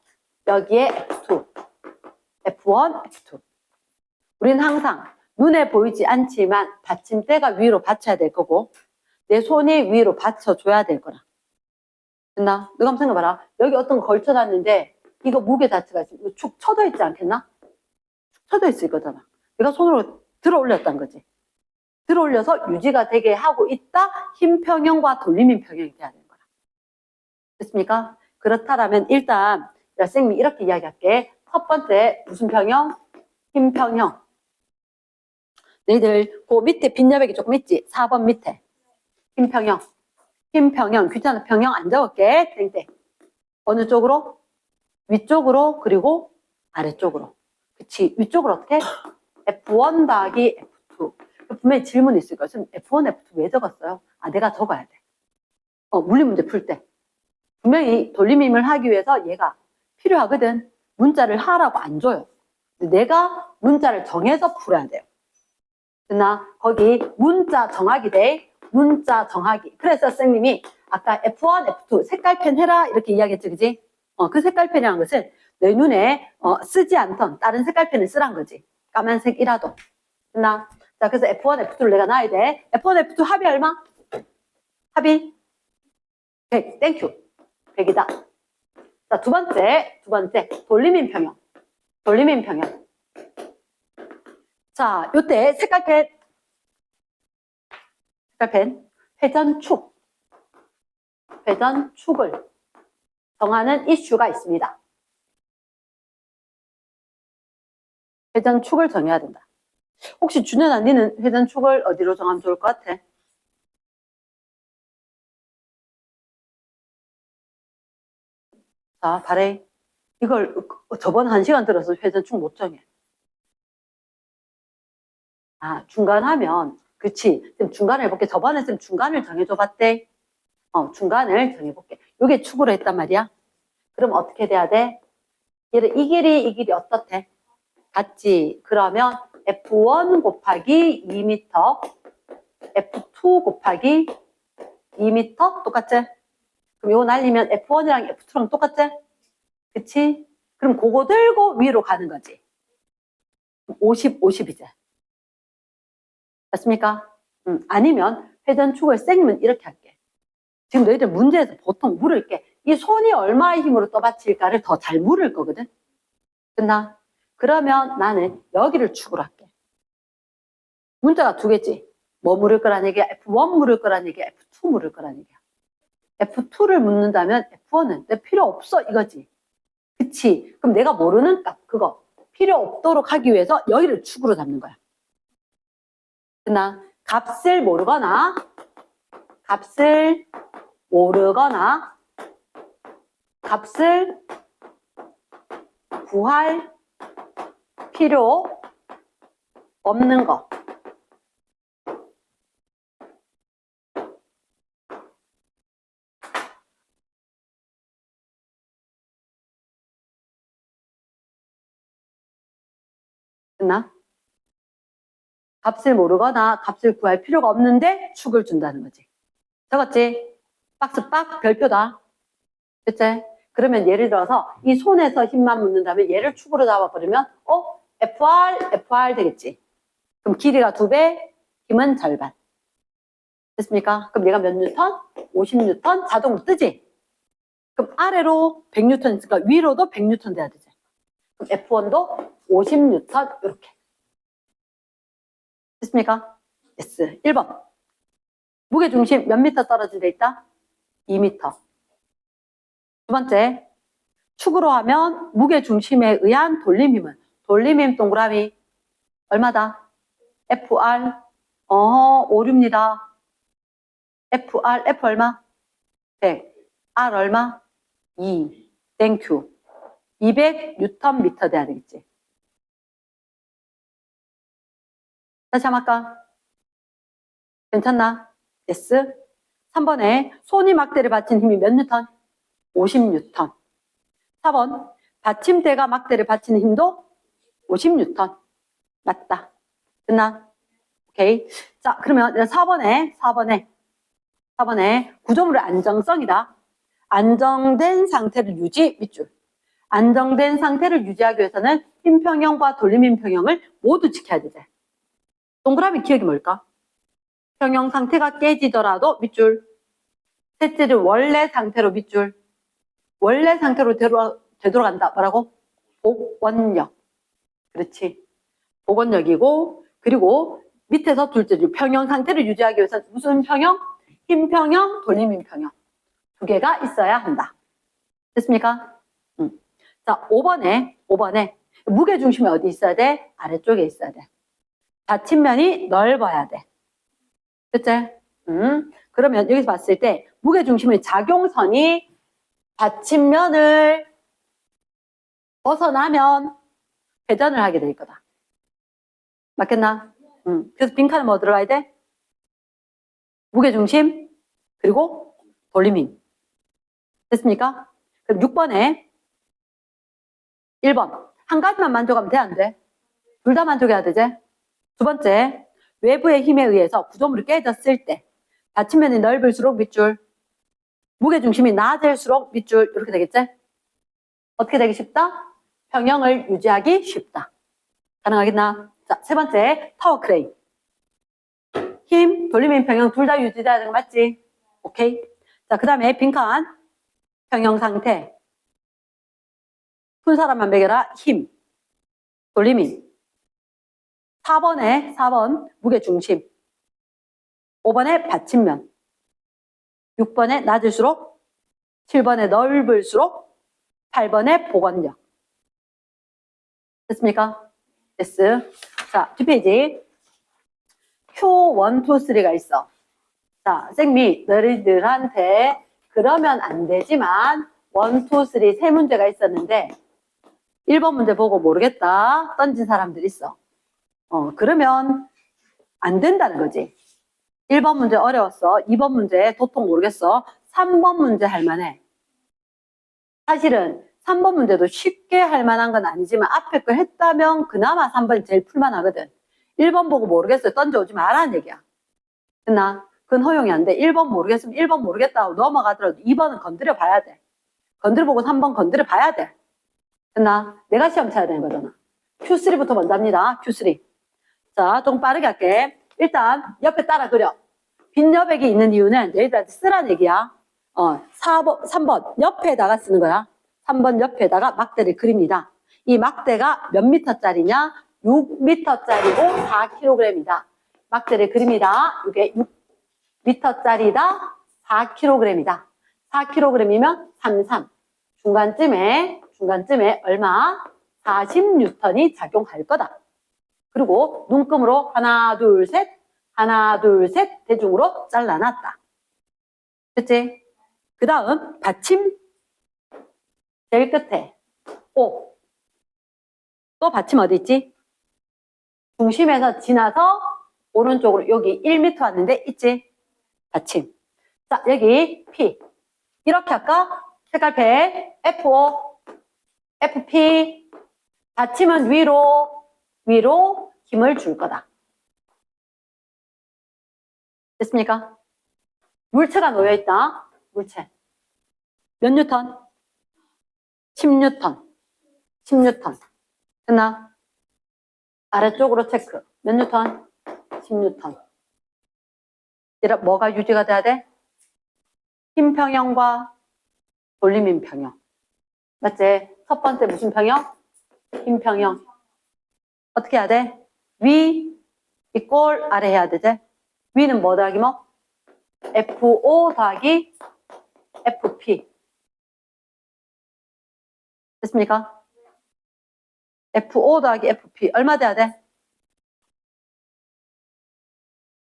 여기에 F2. F1, F2. 우린 항상 눈에 보이지 않지만 받침대가 위로 받쳐야 될 거고 내 손이 위로 받쳐줘야 될 거라. 됐나? 너가 한번 생각해봐라. 여기 어떤 거 걸쳐놨는데 이거 무게 자체가 있어. 이거 축 쳐져 있지 않겠나? 축 쳐져 있을 거잖아. 내가 손으로 들어 올렸다는 거지. 들어 올려서 유지가 되게 하고 있다. 힘평형과 돌림힘 평형이 돼야 되는 거라. 됐습니까? 그렇다라면 일단 쌤이 이렇게 이야기할게. 첫 번째 무슨 평형? 힘평형. 너희들 그 밑에 빈여백이 조금 있지? 4번 밑에. 힘평형. 힘평형. 귀찮아 평형 안 적을게. 땡땡. 어느 쪽으로? 위쪽으로 그리고 아래쪽으로. 그치? 위쪽으로 어떻게? F1 더하기 F2. 분명히 질문이 있을 거야. 지금 F1, F2 왜 적었어요? 아, 내가 적어야 돼. 물리 문제 풀 때. 분명히 돌림힘을 하기 위해서 얘가 필요하거든. 문자를 하라고 안 줘요. 내가 문자를 정해서 풀어야 돼요. 됐나? 거기 문자 정하기 돼. 문자 정하기. 그래서 선생님이 아까 F1, F2 색깔펜 해라 이렇게 이야기했지, 그지? 그 색깔펜이라는 것은 내 눈에 쓰지 않던 다른 색깔펜을 쓰란 거지. 까만색이라도. 됐나? 자, 그래서 F1, F2를 내가 놔야 돼. F1, F2 합이 얼마? 합이 100. 땡큐. 100이다. 자, 두 번째. 돌림힘 평형. 돌림힘 평형. 자, 요때 색깔펜. 회전축. 회전축을 정하는 이슈가 있습니다. 회전축을 정해야 된다. 혹시 준현아, 니는 회전축을 어디로 정하면 좋을 것 같아? 자, 발에 이걸 저번 1시간 들어서 회전축 못 정해. 아, 중간 하면 그치. 지금 중간을 해볼게. 저번에 쌤 중간을 정해줘 봤대. 중간을 정해볼게. 요게 축으로 했단 말이야. 그럼 어떻게 돼야 돼? 얘를 이 길이 어떻대? 같지. 그러면 F1 곱하기 2m, F2 곱하기 2m 똑같지? 그럼 이거 날리면 F1이랑 F2랑 똑같지? 그치? 그럼 그거 들고 위로 가는 거지. 50, 50이지. 맞습니까? 아니면 회전축을 쌩면 이렇게 할게. 지금 너희들 문제에서 보통 물을게. 이 손이 얼마의 힘으로 떠받칠까를 더 잘 물을 거거든. 끝나? 그러면 나는 여기를 축으로 할게. 문자가 두 개지. 뭐 물을 거란 얘기야? F1 물을 거란 얘기야? F2 물을 거란 얘기야? F2를 묻는다면 F1은 내 필요 없어 이거지. 그치? 그럼 내가 모르는 값 그거 필요 없도록 하기 위해서 여기를 축으로 잡는 거야. 끝나? 값을 모르거나 값을 구할 필요 없는 거. 됐나? 값을 모르거나 값을 구할 필요가 없는데 축을 준다는 거지. 적었지? 박스 빡 별표다. 그치? 그러면 예를 들어서 이 손에서 힘만 묻는다면 얘를 축으로 잡아버리면 FR 되겠지. 그럼 길이가 2배, 힘은 절반. 됐습니까? 그럼 얘가 몇 뉴턴? 50뉴턴 자동으로 뜨지? 그럼 아래로 100뉴턴 있으니까 위로도 100뉴턴 돼야 되지. 그럼 F1도 50뉴턴 이렇게. 됐습니까? yes. 1번. 무게중심 몇 미터 떨어진 데 있다? 2미터. 두 번째. 축으로 하면 무게중심에 의한 돌림힘은 돌림힘 동그라미 얼마다? FR 5류입니다. FR F 얼마? 100. R 얼마? 2. 땡큐. 200 뉴턴 미터 돼야 되겠지. 다시 한번 할까? 괜찮나? yes. 3번에 손이 막대를 받친 힘이 몇 뉴턴? 50뉴턴. 4번 받침대가 막대를 받치는 힘도 50뉴턴. 맞다. 끝나? 오케이. 자, 그러면 4번에 구조물의 안정성이다. 안정된 상태를 유지, 밑줄. 안정된 상태를 유지하기 위해서는 힘평형과 돌림힘평형을 모두 지켜야 되지. 동그라미 기억이 뭘까? 평형 상태가 깨지더라도 밑줄. 셋째를 원래 상태로 밑줄. 원래 상태로 되돌아간다. 뭐라고? 복원력. 그렇지. 복원력이고, 그리고 밑에서 둘째로 평형 상태를 유지하기 위해서 무슨 평형? 힘평형, 돌림힘평형. 두 개가 있어야 한다. 됐습니까? 자, 5번에 무게중심이 어디 있어야 돼? 아래쪽에 있어야 돼. 받침면이 넓어야 돼. 그치? 그러면 여기서 봤을 때 무게중심의 작용선이 받침면을 벗어나면 회전을 하게 될 거다. 맞겠나? 그래서 빈칸에 뭐 들어가야 돼? 무게중심, 그리고 돌림힘. 됐습니까? 그럼 6번에 1번. 한 가지만 만족하면 돼, 안 돼? 둘 다 만족해야 되지? 두 번째, 외부의 힘에 의해서 구조물이 깨졌을 때 받침면이 넓을수록 밑줄, 무게중심이 낮을수록 밑줄, 이렇게 되겠지? 어떻게 되기 쉽다? 평형을 유지하기 쉽다. 가능하겠나? 자, 세 번째, 타워 크레인. 힘, 돌림힘, 평형 둘 다 유지돼야 되는 거 맞지? 오케이. 자, 그 다음에 빈칸, 평형 상태. 푼 사람만 매겨라. 힘, 돌림힘. 4번 무게중심. 5번에 받침면. 6번에 낮을수록, 7번에 넓을수록, 8번에 복원력. 됐습니까? yes. 자, 뒷페이지. Q1, 2, 3가 있어. 자, 쌤이 너희들한테 그러면 안 되지만 1, 2, 3 세 문제가 있었는데 1번 문제 보고 모르겠다 던진 사람들 있어. 그러면 안 된다는 거지. 1번 문제 어려웠어. 2번 문제 도통 모르겠어. 3번 문제 할만해. 사실은 3번 문제도 쉽게 할 만한 건 아니지만 앞에 걸 했다면 그나마 3번이 제일 풀만하거든. 1번 보고 모르겠어요. 던져오지 말라는 얘기야. 됐나? 그건 허용이 안 돼. 1번 모르겠으면 1번 모르겠다고 넘어가더라도 2번은 건드려 봐야 돼. 건드려보고 3번 건드려 봐야 돼. 됐나? 내가 시험 쳐야 되는 거잖아. Q3부터 먼저 합니다. Q3. 자, 좀 빠르게 할게. 일단 옆에 따라 그려. 빈 여백이 있는 이유는 너희들한테 쓰라는 얘기야. 3번 옆에다가 쓰는 거야. 3번 옆에다가 막대를 그립니다. 이 막대가 몇 미터짜리냐? 6미터짜리고 4kg이다. 막대를 그립니다. 이게 6미터짜리다. 4kg이다. 4kg이면 33. 중간쯤에 얼마? 40뉴턴이 작용할 거다. 그리고 눈금으로 하나, 둘, 셋 대중으로 잘라놨다. 됐지? 그 다음 받침 제일 끝에 오. 또 받침 어디 있지? 중심에서 지나서 오른쪽으로 여기 1m 왔는데 있지? 받침. 자, 여기 P. 이렇게 할까? 색깔펜 F5, FP. 받침은 위로 힘을 줄 거다. 됐습니까? 물체가 놓여있다. 물체. 몇 뉴턴? 10뉴턴. 10뉴턴. 됐나? 아래쪽으로 체크. 몇 뉴턴? 10뉴턴. 얘라 뭐가 유지가 돼야 돼? 힘 평형과 돌림 힘 평형. 맞지? 첫 번째 무슨 평형? 힘 평형. 어떻게 해야 돼? 위 이꼴 아래 해야 되지? 위는 뭐 더하기 뭐? FO 더하기 FP. 됐습니까? FO 더하기 FP. 얼마 돼야 돼?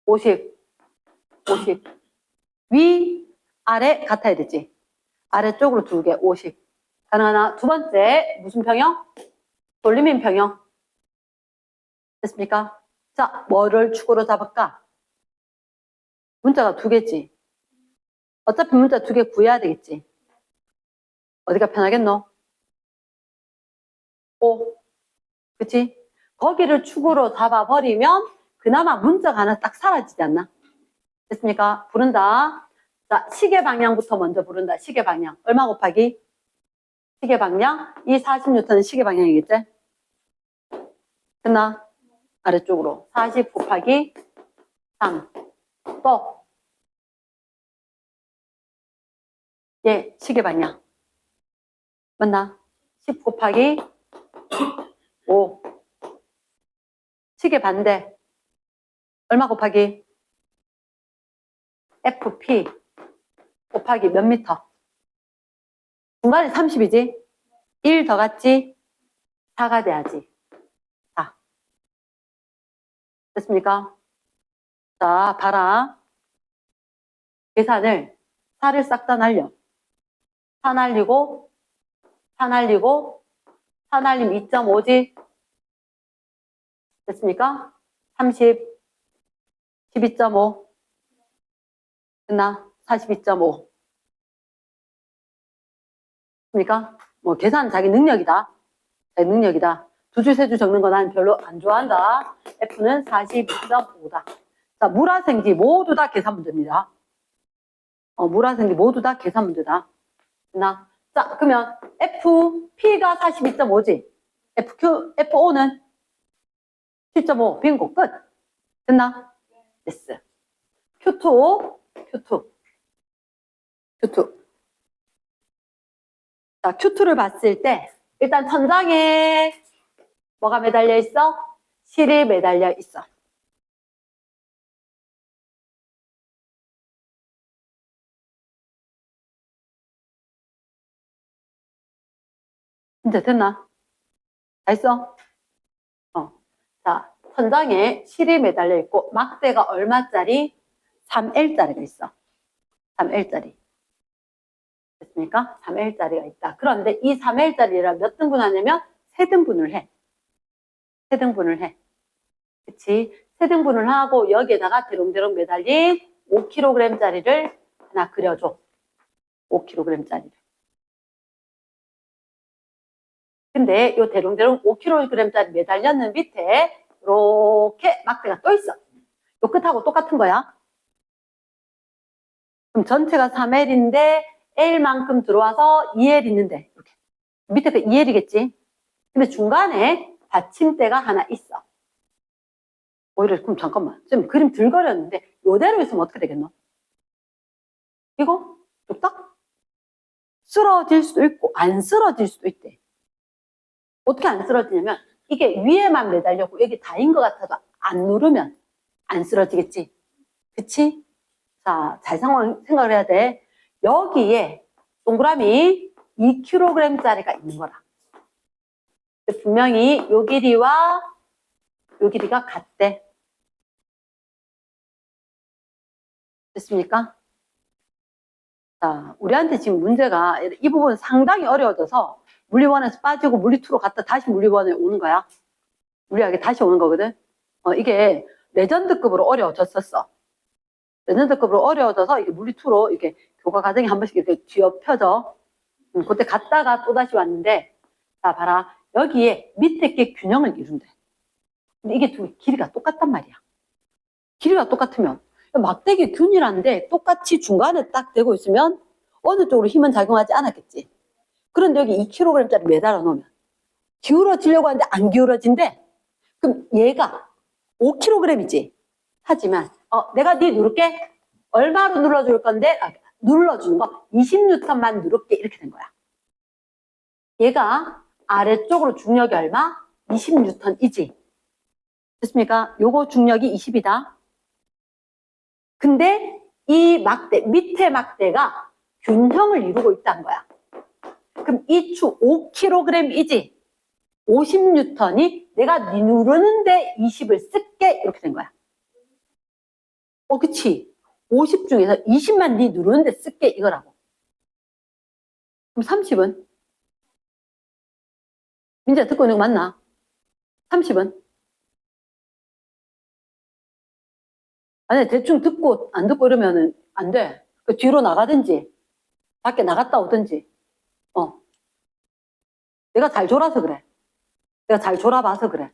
50. 50. 위, 아래 같아야 되지. 아래쪽으로 2개, 50. 가능하나? 두 번째, 무슨 평형? 돌림인 평형. 됐습니까? 자, 뭐를 축으로 잡을까? 문자가 2개지. 어차피 문자 2개 구해야 되겠지. 어디가 편하겠노? 5. 그치? 거기를 축으로 잡아버리면 그나마 문자가 하나 딱 사라지지 않나? 됐습니까? 부른다. 자, 시계 방향부터 먼저 부른다. 시계 방향. 얼마 곱하기? 시계 방향. 이 40N은 시계 방향이겠지? 됐나? 아래쪽으로. 40 곱하기 3. 또. 예, 시계 방향. 맞나? 10 곱하기 5. 시계 반대. 얼마 곱하기? FP 곱하기 몇 미터? 중간에 30이지? 1 더 갔지? 4가 돼야지. 4. 됐습니까? 자, 봐라. 계산을 4를 싹 다 날려. 4 날리고 4 날리고 4 날리면 2.5지? 됐습니까? 30 12.5 됐나? 42.5 됐습니까? 뭐 계산 자기 능력이다. 자기 능력이다. 2줄, 3줄 적는 거 난 별로 안 좋아한다. F는 42.5다. 자, 물화생지 모두 다 계산 문제입니다. 물화생지 모두 다 계산 문제다. 됐나? 자, 그러면 FP가 42.5지? FO는 7.5. 빙고 끝. 됐나? 됐어. Q2. 자, Q2를 봤을 때 일단 천장에 뭐가 매달려 있어? 실이 매달려 있어. 이제 됐나? 다 있어? 자, 천장에 실이 매달려 있고 막대가 얼마짜리? 3L짜리가 있어. 3L짜리. 됐습니까? 3L짜리가 있다. 그런데 이 3L짜리를 몇 등분 하냐면 3등분을 해. 3등분을 해. 그치? 3등분을 하고 여기에다가 대롱대롱 매달린 5kg짜리를 하나 그려줘. 5kg짜리를. 근데 요 대롱대롱 5kg짜리 매달렸는 밑에 이렇게 막대가 또 있어. 요 끝하고 똑같은 거야. 그럼 전체가 3L인데 L만큼 들어와서 2L 있는데 이렇게. 밑에가 2L이겠지? 근데 중간에 받침대가 하나 있어. 오히려 그럼 잠깐만. 지금 그림 들거렸는데 요대로 있으면 어떻게 되겠노? 이거 뚝딱 쓰러질 수도 있고 안 쓰러질 수도 있대. 어떻게 안 쓰러지냐면 이게 위에만 매달렸고 여기 다인 것 같아도 안 누르면 안 쓰러지겠지. 그치? 자, 잘 생각을 해야 돼. 여기에 동그라미 2kg짜리가 있는 거라. 분명히 요 길이와 요 길이가 같대. 됐습니까? 자, 우리한테 지금 문제가 이 부분 상당히 어려워져서 물리1에서 빠지고 물리2로 갔다 다시 물리1에 오는 거야. 물리학에 다시 오는 거거든. 이게 레전드급으로 어려워졌었어. 레전드급으로 어려워져서 이게 물리2로 이렇게 교과 과정이 한 번씩 이렇게 뒤엎여져. 그때 갔다가 또 다시 왔는데, 자, 봐라. 여기에 밑에 게 균형을 이룬대. 근데 이게 두 개 길이가 똑같단 말이야. 길이가 똑같으면 막대기 균일한데 똑같이 중간에 딱 대고 있으면 어느 쪽으로 힘은 작용하지 않았겠지. 그런데 여기 2kg짜리 매달아 놓으면 기울어지려고 하는데 안 기울어진대. 그럼 얘가 5kg이지. 하지만 내가 네 누를게. 얼마로 눌러줄 건데 눌러주는 거 20N만 누를게. 이렇게 된 거야. 얘가 아래쪽으로 중력이 얼마? 20N이지. 됐습니까? 요거 중력이 20이다. 근데 이 막대, 밑에 막대가 균형을 이루고 있다는 거야. 그럼 이 축 5kg이지. 50N이 내가 누르는데 20을 쓸게. 이렇게 된 거야. 그치. 50 중에서 20만 네 누르는데 쓸게. 이거라고. 그럼 30은? 민지야 듣고 있는 거 맞나? 30은? 아니 대충 듣고 안 듣고 이러면은 안 돼. 그 뒤로 나가든지 밖에 나갔다 오든지. 내가 잘 졸아서 그래. 내가 잘 졸아봐서 그래.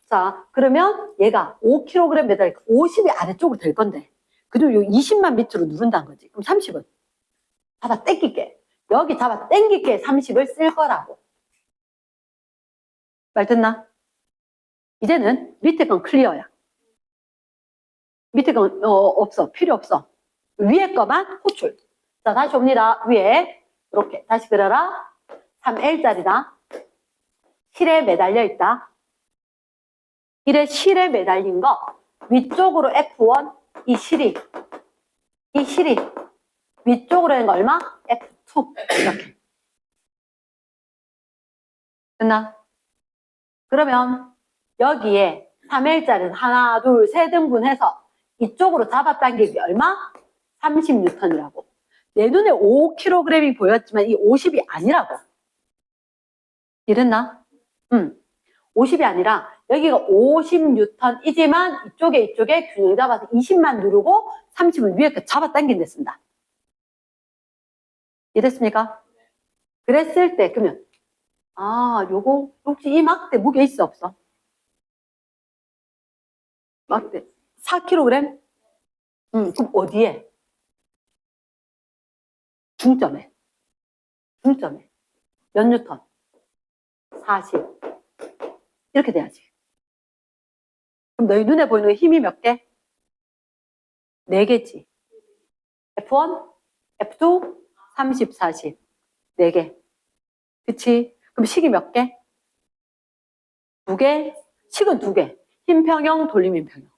자, 그러면 얘가 5kg 매달 50이 아래쪽으로 될 건데 그리고 요 20만 밑으로 누른다는 거지. 그럼 30은? 잡아 당길게. 여기 잡아 당길게 30을 쓸 거라고. 말 듣나? 이제는 밑에 건 클리어야. 밑에 건 없어. 필요 없어. 위에 거만 호출. 자, 다시 옵니다. 위에 이렇게 다시 그려라. 3L짜리다. 실에 매달려 있다. 이래 실에 매달린 거 위쪽으로 F1 이 실이 위쪽으로 있는 거 얼마? F2 이렇게. 됐나? 그러면 여기에 3L짜리는 하나, 둘, 세 등분해서 이쪽으로 잡아당기기 얼마? 30N이라고. 내 눈에 5kg이 보였지만 이 50이 아니라고. 이랬나? 50이 아니라 여기가 50N이지만 이쪽에 균형 잡아서 20만 누르고 30을 위에 거 잡아당긴 데 쓴다. 이랬습니까? 그랬을 때 그러면 요거 혹시 이 막대 무게 있어 없어? 막대 4kg? 그럼 어디에? 중점에 몇 뉴턴? 40 이렇게 돼야지. 그럼 너희 눈에 보이는 힘이 몇 개? 4개지. F1, F2, 30, 40 4개. 그치? 그럼 식이 몇 개? 2개? 식은 2개. 힘평형, 돌림힘평형.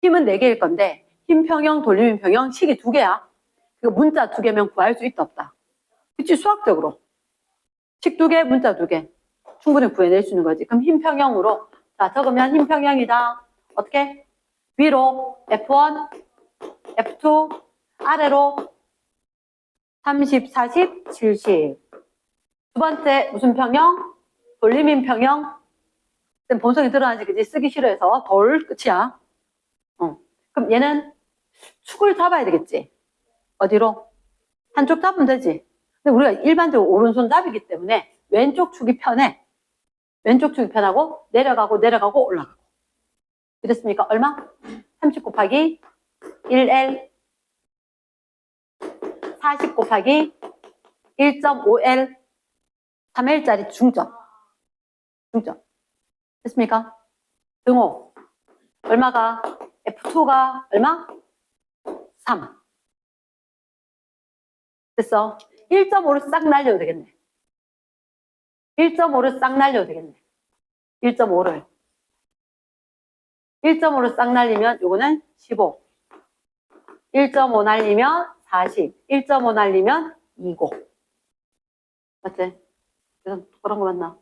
힘은 4개일 건데 힘평형, 돌림힘평형 식이 2개야. 그러니까 문자 2개면 구할 수 있다 없다. 그치? 수학적으로. 식 2개, 문자 2개. 충분히 구해낼 수 있는 거지. 그럼 힘평형으로 자 적으면 힘평형이다. 어떻게? 위로 F1, F2, 아래로 30, 40, 70. 두 번째 무슨 평형? 돌림힘평형. 본성이 드러나지 그지? 쓰기 싫어해서 돌 끝이야. 그럼 얘는 축을 잡아야 되겠지. 어디로? 한쪽 잡으면 되지. 근데 우리가 일반적으로 오른손잡이기 때문에 왼쪽 축이 편해. 왼쪽 축이 편하고 내려가고 올라가고. 이랬습니까? 얼마? 30 곱하기 1L 40 곱하기 1.5L 3L짜리 중점. 됐습니까? 등호 얼마가? F2가 얼마? 3. 됐어. 1.5를 싹 날려도 되겠네. 1.5를 싹 날려도 되겠네. 1.5를 싹 날리면 요거는 15. 1.5 날리면 40. 1.5 날리면 20. 맞지? 그래서 똑바른 거 맞나?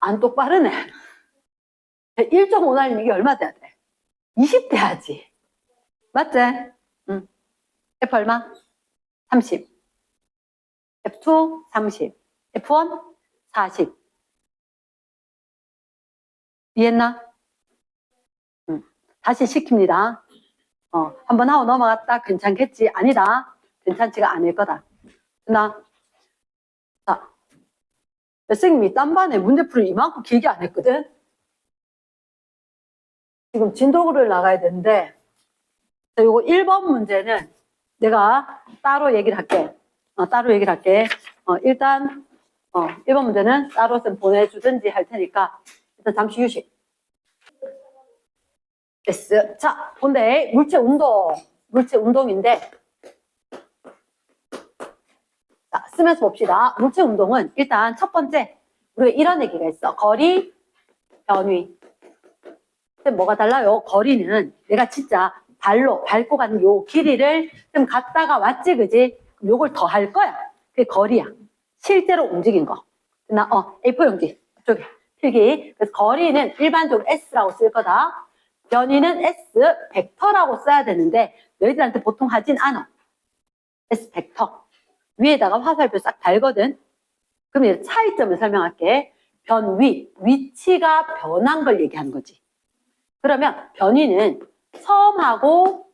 안 똑바르네. 1.5 날리면 이게 얼마 돼야 돼? 20 돼야지. 맞지? 응. F 얼마? 30. F2 30. F1 40. 이해했나? 다시 시킵니다. 한번 하고 넘어갔다. 괜찮겠지? 아니다. 괜찮지가 않을 거다. 자, 선생님이 딴 반에 문제풀이 이만큼 길게 안 했거든? 지금 진도를 나가야 되는데, 요거 1번 문제는 내가 따로 얘기를 할게. 따로 얘기를 할게. 일단, 1번 문제는 따로 좀 보내주든지 할 테니까, 일단 잠시 휴식. 됐어. 자, 근데 물체 운동인데, 자, 쓰면서 봅시다. 물체 운동은 일단 첫 번째, 우리가 이런 얘기가 있어. 거리, 변위. 근데 뭐가 달라요? 거리는 내가 진짜 발로 밟고 가는 요 길이를 좀 갔다가 왔지, 그지? 그럼 요걸 더 할 거야. 그게 거리야. 실제로 움직인 거. 나, A4 용지. 이쪽에. 필기. 그래서 거리는 일반적으로 S라고 쓸 거다. 변위는 S 벡터라고 써야 되는데, 너희들한테 보통 하진 않아. S 벡터. 위에다가 화살표 싹 달거든. 그럼 차이점을 설명할게. 변위, 위치가 변한 걸 얘기하는 거지. 그러면 변위는 처음하고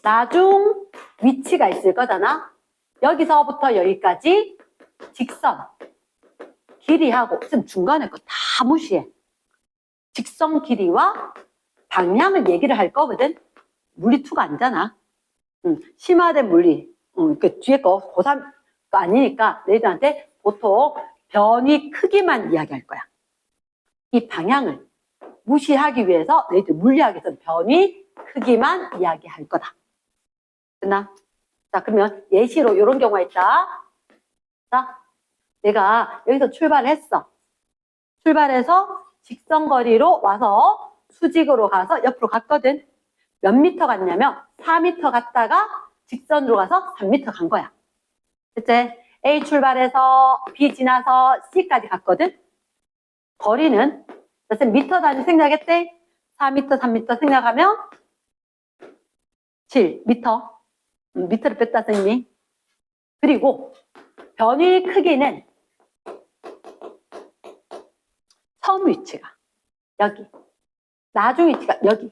나중 위치가 있을 거잖아. 여기서부터 여기까지 직선, 길이하고 지금 중간에 거 다 무시해. 직선 길이와 방향을 얘기를 할 거거든. 물리2가 아니잖아. 심화된 물리. 그 뒤에 거 고3 아니니까 너희들한테 보통 변위 크기만 이야기할 거야. 이 방향을 무시하기 위해서 너희들 물리학에서는 변위 크기만 이야기할 거다. 됐나? 자, 그러면 예시로 이런 경우가 있다. 자, 내가 여기서 출발했어. 출발해서 직선거리로 와서 수직으로 가서 옆으로 갔거든. 몇 미터 갔냐면 4미터 갔다가 직선으로 가서 3미터 간 거야. 그치? A 출발해서 B 지나서 C까지 갔거든. 거리는 몇 미터 단위 생략했대? 4미터, 3미터 생략하면 7미터. 미터를 뺐다 선생님이. 그리고 변위 크기는 처음 위치가 여기, 나중 위치가 여기.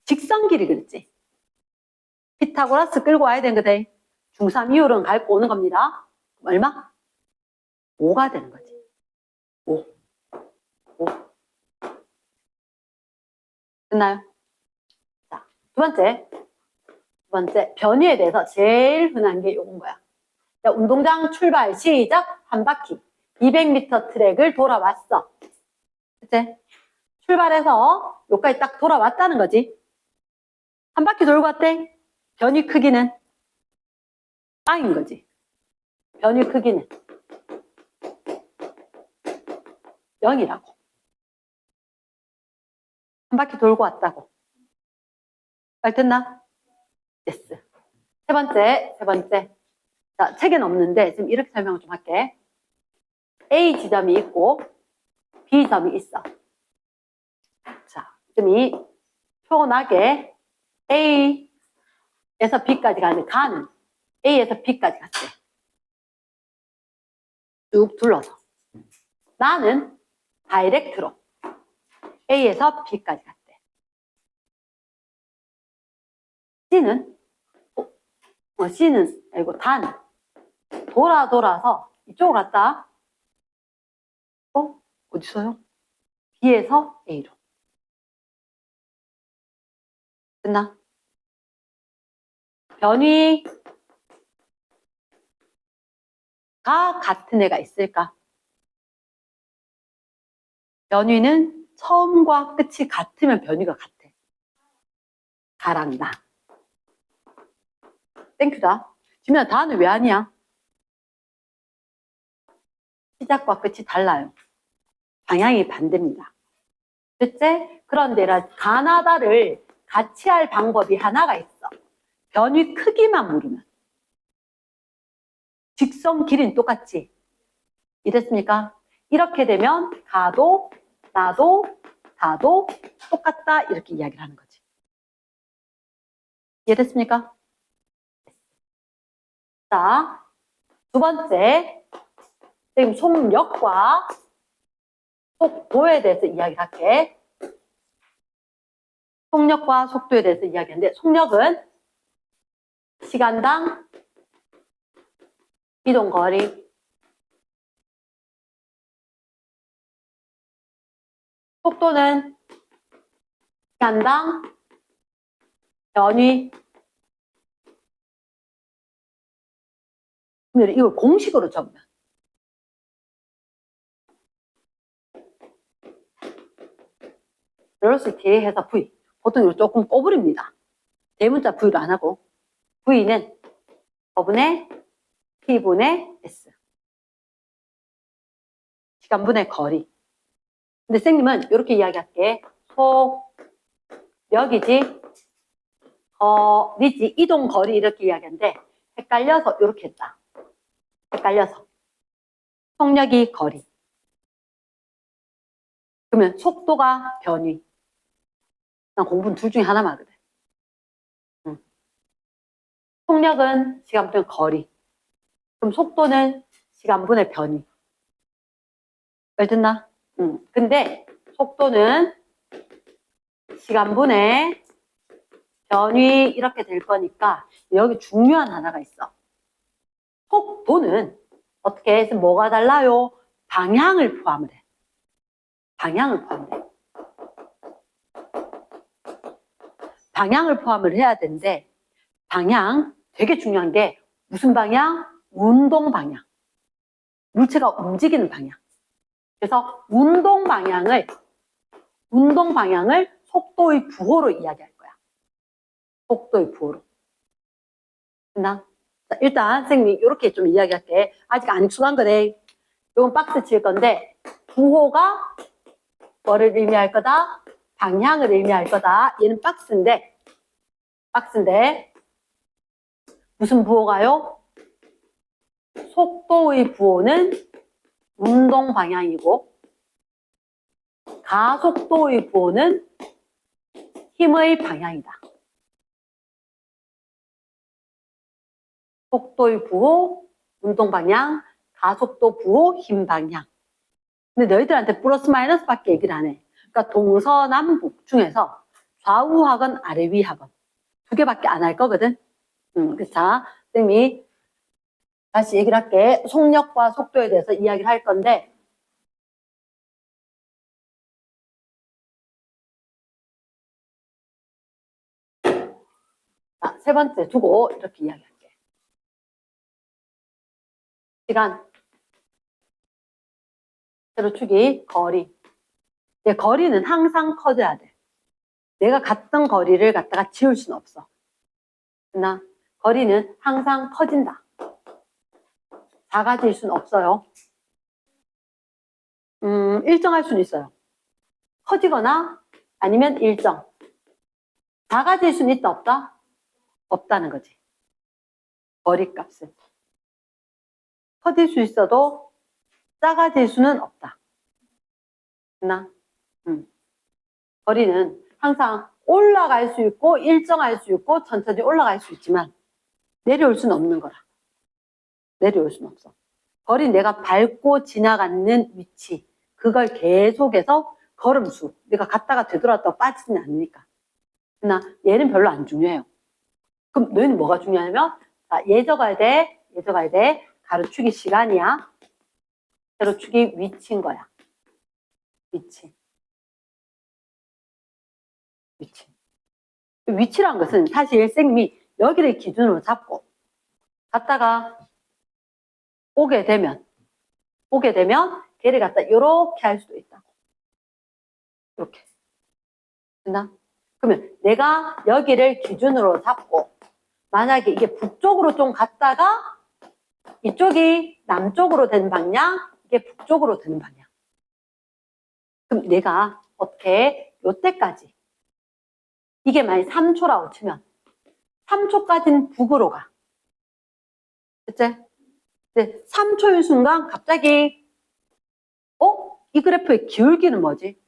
직선 길이 그랬지. 피타고라스 끌고 와야 되는 거지. 중3 이후로는 밟고 오는 겁니다. 얼마? 5가 되는 거지. 5. 됐나요? 자, 두 번째, 변위에 대해서 제일 흔한 게 요건 거야. 자, 운동장 출발, 시작, 한 바퀴. 200m 트랙을 돌아왔어. 그치? 출발해서 여기까지 딱 돌아왔다는 거지. 한 바퀴 돌고 왔대. 변위 크기는 빵인 거지. 변위 크기는 0이라고. 한 바퀴 돌고 왔다고. 잘 됐나? 예스. 세 번째. 자, 책에는 없는데 지금 이렇게 설명을 좀 할게. A 지점이 있고 B 점이 있어. 자, 지금 이 표현하게 A에서 B까지 가는 A에서 B까지 갔대. 쭉 둘러서. 나는 다이렉트로 A에서 B까지 갔대. C는 돌아서 이쪽으로 갔다. 어디서요? B에서 A로. 됐나? 변위가 같은 애가 있을까? 변위는 처음과 끝이 같으면 변위가 같아. 가랑 나. 땡큐다. 지민아, 다는 왜 아니야? 시작과 끝이 달라요. 방향이 반대입니다. 둘째, 그런데 가나다를 같이 할 방법이 하나가 있어. 변위 크기만 모르면. 직선 길이는 똑같지. 이랬습니까? 이렇게 되면 가도, 나도, 다도 똑같다 이렇게 이야기를 하는 거지. 이해됐습니까? 자, 두 번째, 지금 속력과 속도에 대해서 이야기를 할게. 속력과 속도에 대해서 이야기하는데, 속력은 시간당 이동거리. 속도는 시간당 변위. 그러면 이걸 공식으로 적으면 velocity 해서 V. 보통 이거 조금 꼬부립니다. 대문자 V로 안 하고 V는 어분의 T분의 S. 시간분의 거리. 근데 쌤님은 이렇게 이야기할게. 속력이지 거리지 이동 거리 이렇게 이야기하는데 헷갈려서 이렇게 했다. 헷갈려서 속력이 거리. 그러면 속도가 변위. 난 공부는 둘 중에 하나만 하거든. 속력은 시간분의 거리. 그럼 속도는 시간분의 변위. 말 듣나? 근데 속도는 시간분의 변위 이렇게 될 거니까 여기 중요한 하나가 있어. 속도는 어떻게 해서 뭐가 달라요? 방향을 포함을 해. 방향을 포함해. 방향을 포함을 해야 되는데 방향 되게 중요한 게 무슨 방향? 운동 방향. 물체가 움직이는 방향. 그래서 운동 방향을 속도의 부호로 이야기할 거야. 속도의 부호로. 됐나? 자, 일단 선생님이 이렇게 좀 이야기할게. 아직 안 익숙한 거래. 이건 박스 칠 건데 부호가 뭐를 의미할 거다? 방향을 의미할 거다. 얘는 박스인데 무슨 부호가요? 속도의 부호는 운동 방향이고 가속도의 부호는 힘의 방향이다. 속도의 부호, 운동 방향, 가속도 부호, 힘 방향. 근데 너희들한테 플러스 마이너스밖에 얘기를 안 해. 그러니까 동서남북 중에서 좌우하건 아래위하건 두 개밖에 안 할 거거든. 그래서 자, 선생님이 다시 얘기를 할게. 속력과 속도에 대해서 이야기를 할 건데 자, 세 번째 두고 이렇게 이야기할게. 시간, 세로축이, 거리. 내 거리는 항상 커져야 돼. 내가 갔던 거리를 갖다가 지울 수는 없어. 나 거리는 항상 커진다. 작아질 수는 없어요. 일정할 수는 있어요. 커지거나 아니면 일정. 작아질 수는 있다 없다? 없다는 거지. 거리 값은. 커질 수 있어도 작아질 수는 없다. 나 거리는 항상 올라갈 수 있고 일정할 수 있고 천천히 올라갈 수 있지만 내려올 수는 없는 거라. 내려올 수는 없어. 거리 내가 밟고 지나가는 위치 그걸 계속해서 걸음수 내가 갔다가 되돌았다가 빠지지 않으니까. 그러나 얘는 별로 안 중요해요. 그럼 너희는 뭐가 중요하냐면 자, 얘 적어야 돼. 가로축이 시간이야. 세로축이 위치인 거야. 위치. 위치란 것은 사실 선생님이 여기를 기준으로 잡고 갔다가 오게 되면 걔를 갖다 이렇게 할 수도 있다고. 이렇게. 됐나? 그러면 내가 여기를 기준으로 잡고 만약에 이게 북쪽으로 좀 갔다가 이쪽이 남쪽으로 되는 방향, 이게 북쪽으로 되는 방향. 그럼 내가 어떻게 요때까지 이게 만약 3초라고 치면 3초까지는 북으로 가. 그치? 근데 3초인 순간 갑자기 이 그래프의 기울기는 뭐지?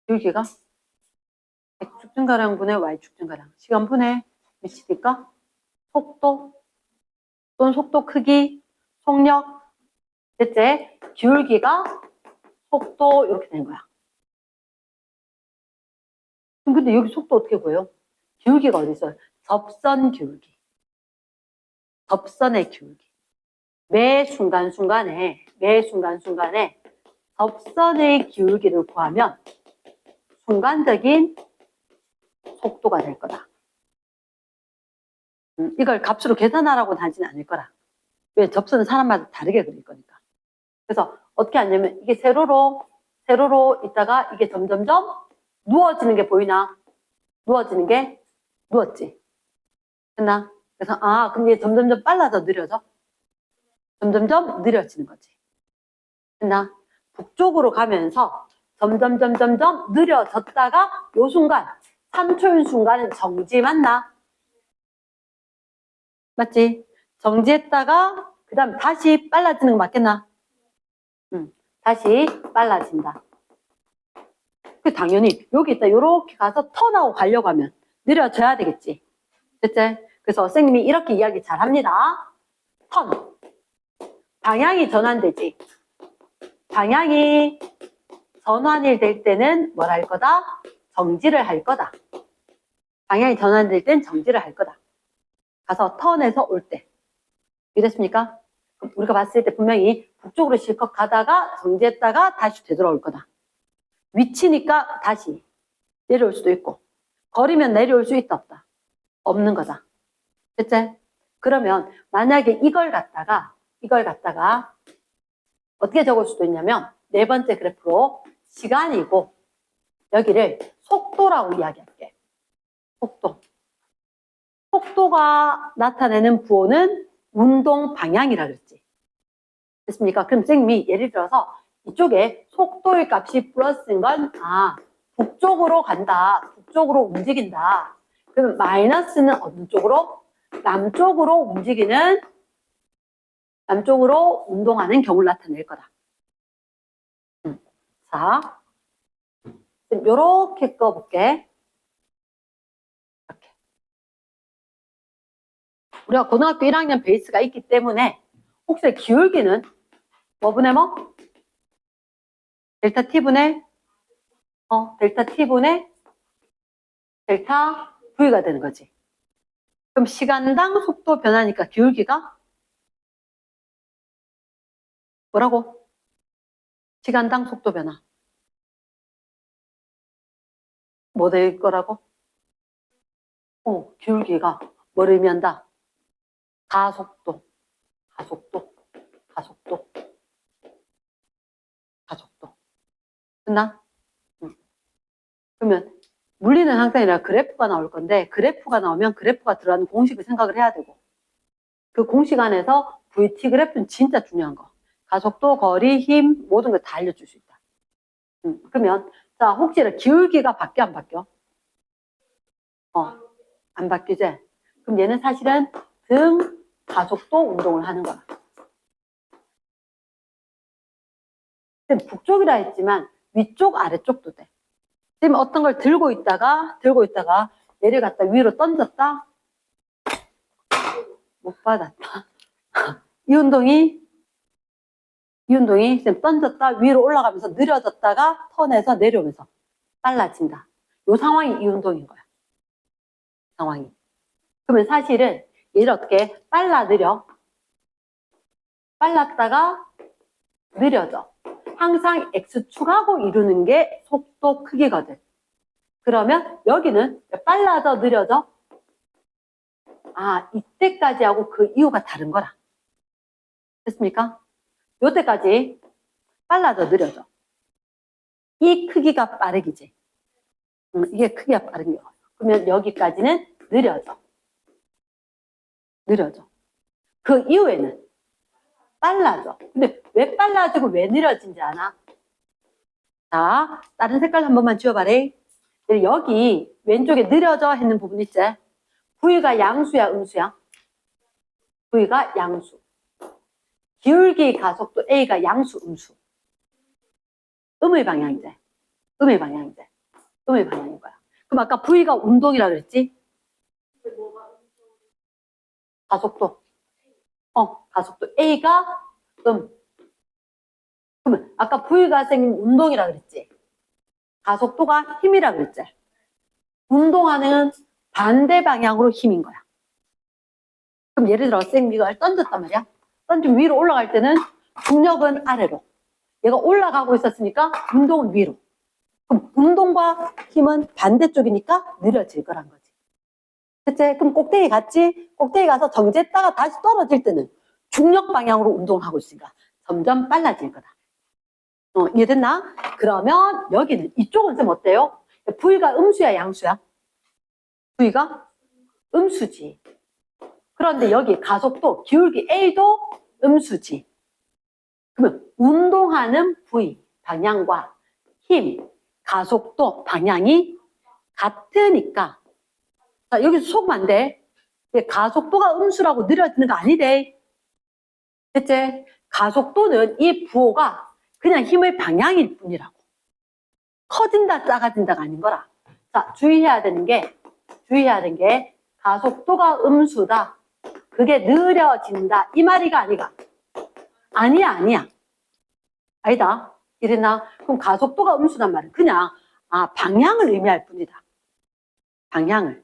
기울기가 X축 증가량분의 Y축 증가량 시간분의 미치니까 속도 또는 속도 크기 속력 됐지? 기울기가 속도 이렇게 되는 거야. 근데 여기 속도 어떻게 보여요? 기울기가 어디 있어요? 접선 기울기. 접선의 기울기. 매 순간순간에 접선의 기울기를 구하면 순간적인 속도가 될 거다. 이걸 값으로 계산하라고는 하진 않을 거라. 왜? 접수는 사람마다 다르게 그릴 거니까. 그래서 어떻게 하냐면 이게 세로로 있다가 이게 점점점 누워지는 게 보이나? 누워지는 게 누웠지. 됐나? 그래서 그럼 이게 점점점 빨라져 느려져? 점점점 느려지는 거지. 됐나? 북쪽으로 가면서 점점 느려졌다가 요 순간 3초인 순간은 정지 맞나? 맞지? 정지했다가 그 다음 다시 빨라지는 거 맞겠나? 다시 빨라진다. 그 당연히 여기 있다 요렇게 가서 턴하고 가려고 하면 느려져야 되겠지. 됐지? 그래서 선생님이 이렇게 이야기 잘 합니다. 턴. 방향이 전환되지. 방향이 전환이 될 때는 뭘 할 거다? 정지를 할 거다. 방향이 전환될 땐 정지를 할 거다. 가서 턴에서 올 때. 이랬습니까? 그럼 우리가 봤을 때 분명히 북쪽으로 실컷 가다가 정지했다가 다시 되돌아올 거다. 위치니까 다시 내려올 수도 있고 거리면 내려올 수 있다 없다? 없는 거다. 됐지? 그러면 만약에 이걸 갖다가 어떻게 적을 수도 있냐면 네 번째 그래프로 시간이고 여기를 속도라고 이야기할게. 속도가 나타내는 부호는 운동 방향이라 그랬지. 됐습니까? 그럼 선생님이 예를 들어서 이쪽에 속도의 값이 플러스인 건 북쪽으로 간다. 북쪽으로 움직인다. 그러면 마이너스는 어느 쪽으로? 남쪽으로 운동하는 경우를 나타낼 거다. 자, 요렇게 꺼볼게. 이렇게. 우리가 고등학교 1학년 베이스가 있기 때문에 혹시 기울기는 뭐분의 뭐? 델타 T분의 델타 T분의 델타 V가 되는 거지. 그럼 시간당 속도 변화니까 기울기가 뭐라고? 시간당 속도 변화. 뭐 될 거라고? 기울기가 뭐를 의미한다? 가속도. 됐나? 그러면 물리는 항상 그래프가 나올 건데 그래프가 나오면 그래프가 들어가는 공식을 생각을 해야 되고 그 공식 안에서 VT 그래프는 진짜 중요한 거. 가속도, 거리, 힘 모든 걸 다 알려줄 수 있다. 그러면 자 혹시 기울기가 바뀌어 안 바뀌어? 안 바뀌지? 그럼 얘는 사실은 등 가속도 운동을 하는 거야. 북쪽이라 했지만 위쪽 아래쪽도 돼. 지금 어떤 걸 들고 있다가 얘를 갖다 위로 던졌다? 못 받았다. 이 운동이 지금 던졌다 위로 올라가면서 느려졌다가 턴에서 내려오면서 빨라진다. 이 상황이 이 운동인 거야. 상황이. 그러면 사실은 얘를 어떻게 빨랐다가 느려져. 항상 X축하고 이루는 게 속도 크기거든. 그러면 여기는 빨라져 느려져? 이때까지 하고 그 이유가 다른 거라. 됐습니까? 요때까지 빨라져 느려져. 이 크기가 빠르기지. 이게 크기가 빠른 거야. 그러면 여기까지는 느려져. 그 이후에는 빨라져. 근데 왜 빨라지고 왜 느려진지 아나? 자, 다른 색깔 한 번만 지워봐라. 여기 왼쪽에 느려져 했는 부분 있지? V가 양수야, 음수야? V가 양수. 기울기 가속도 A가 양수, 음수. 음의 방향이지. 음의 방향인 거야. 그럼 아까 V가 운동이라 그랬지? 가속도. 가속도 A가 그러면 아까 V가 생긴 운동이라 그랬지? 가속도가 힘이라 그랬지? 운동하는 반대 방향으로 힘인 거야. 그럼 예를 들어 쌤 이걸 던졌단 말이야. 던지면 위로 올라갈 때는 중력은 아래로. 얘가 올라가고 있었으니까 운동은 위로. 그럼 운동과 힘은 반대쪽이니까 느려질 거란 거지. 그치? 그럼 꼭대기 갔지? 꼭대기 가서 정지했다가 다시 떨어질 때는 중력 방향으로 운동을 하고 있으니까 점점 빨라질 거다. 이해됐나? 그러면 여기는 이쪽은 좀 어때요? V가 음수야, 양수야? V가 음수지. 그런데 여기 가속도, 기울기 A도 음수지. 그러면 운동하는 V 방향과 힘, 가속도 방향이 같으니까 자, 여기서 속으면 안 돼. 가속도가 음수라고 느려지는 거 아니래. 됐지? 가속도는 이 부호가 그냥 힘의 방향일 뿐이라고. 커진다, 작아진다가 아닌 거라. 자, 주의해야 되는 게 가속도가 음수다. 그게 느려진다. 이 말이가 아니가. 아니야. 아니다. 이랬나? 그럼 가속도가 음수단 말은 그냥 방향을 의미할 뿐이다. 방향을.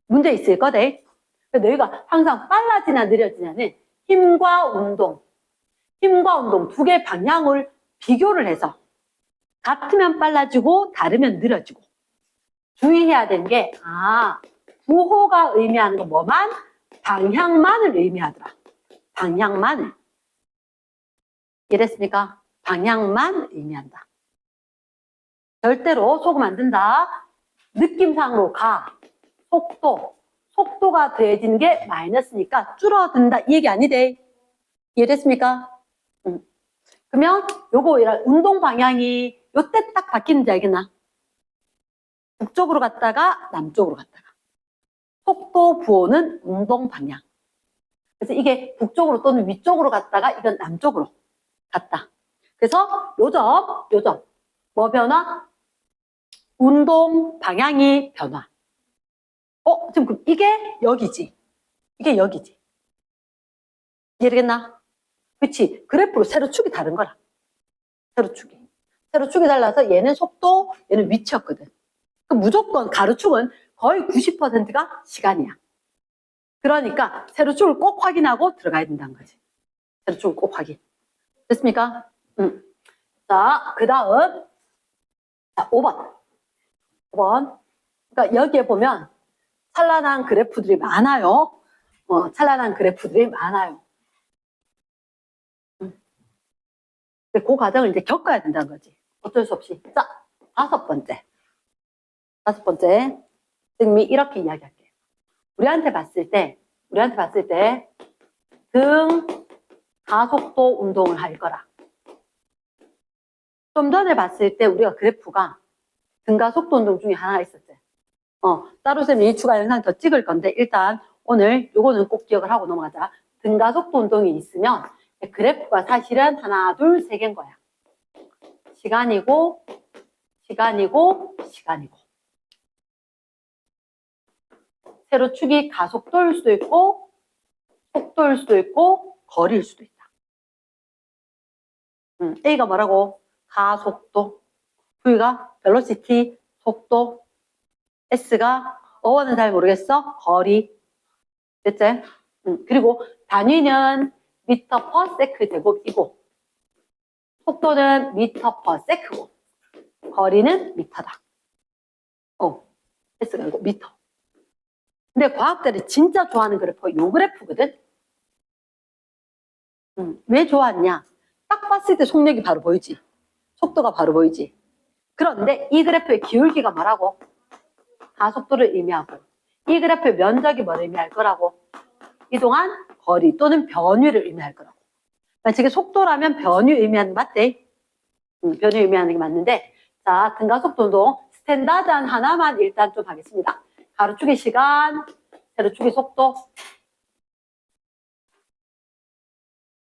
문제 있을 거대. 너희가 항상 빨라지나 느려지냐는 힘과 운동 두 개의 방향을 비교를 해서 같으면 빨라지고 다르면 느려지고 주의해야 되는 게 부호가 의미하는 건 뭐만? 방향만을 의미하더라. 방향만을. 이랬습니까? 방향만 의미한다. 절대로 속으면 안 된다. 느낌상으로 속도가 더해지는 게 마이너스니까 줄어든다. 이 얘기 아니대. 이해됐습니까? 그러면 요거 이런 운동 방향이 요때 딱 바뀌는지 알겠나? 북쪽으로 갔다가 남쪽으로 갔다가. 속도 부호는 운동 방향. 그래서 이게 북쪽으로 또는 위쪽으로 갔다가 이건 남쪽으로 갔다. 그래서 요점. 뭐 변화? 운동 방향이 변화. 지금 그럼 이게 여기지. 이해되겠나? 그치? 그래프로 세로축이 다른 거라. 세로축이 달라서 얘는 속도, 얘는 위치였거든. 그럼 무조건 가로축은 거의 90%가 시간이야. 그러니까 세로축을 꼭 확인하고 들어가야 된다는 거지. 세로축을 꼭 확인. 됐습니까? 자, 그 다음. 자, 5번. 그러니까 여기에 보면 찬란한 그래프들이 많아요. 그 과정을 이제 겪어야 된다는 거지. 어쩔 수 없이. 자, 다섯 번째. 선생님이 이렇게 이야기할게요. 우리한테 봤을 때 등 가속도 운동을 할 거라. 좀 전에 봤을 때 우리가 그래프가 등 가속도 운동 중에 하나가 있었지. 따로 선생님이 추가 영상 더 찍을 건데 일단 오늘 요거는 꼭 기억을 하고 넘어가자. 등 가속도 운동이 있으면 그래프가 사실은 하나, 둘, 세 개인 거야. 시간이고 세로축이 가속도일 수도 있고 속도일 수도 있고 거리일 수도 있다. A가 뭐라고? 가속도. V가 velocity, 속도. S가 어원은 잘 모르겠어? 거리. 됐지? 그리고 단위는 미터 퍼 세크 제곱이고 속도는 미터 퍼 세크고 거리는 미터다. S가 이거 미터. 근데 과학자들이 진짜 좋아하는 그래프가 요 그래프거든? 왜 좋아하냐? 딱 봤을 때 속력이 바로 보이지. 속도가 바로 보이지. 그런데 이 그래프의 기울기가 뭐라고? 가속도를 의미하고 이 그래프의 면적이 뭘 의미할 거라고? 이동한 거리 또는 변위를 의미할 거라고. 만약에 속도라면 변위 의미하는 거 맞대? 변위 의미하는 게 맞는데 자, 등가속도 운동 스탠다드한 하나만 일단 좀 하겠습니다. 가로축의 시간, 세로축의 속도.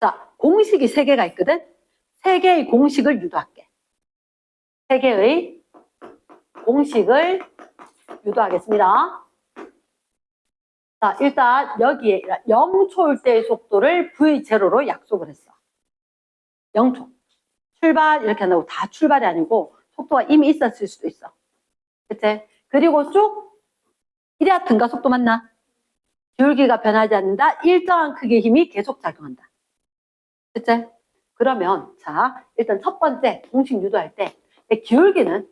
자, 공식이 3개가 있거든? 3개의 공식을 유도할게. 3개의 공식을 유도하겠습니다. 자, 일단 여기에 0초일 때의 속도를 V0로 약속을 했어. 0초. 출발 이렇게 한다고 다 출발이 아니고 속도가 이미 있었을 수도 있어. 그치? 그리고 쭉 이래야 등가속도 맞나? 기울기가 변하지 않는다. 일정한 크기의 힘이 계속 작용한다. 그치? 그러면 자, 일단 첫 번째 공식 유도할 때 기울기는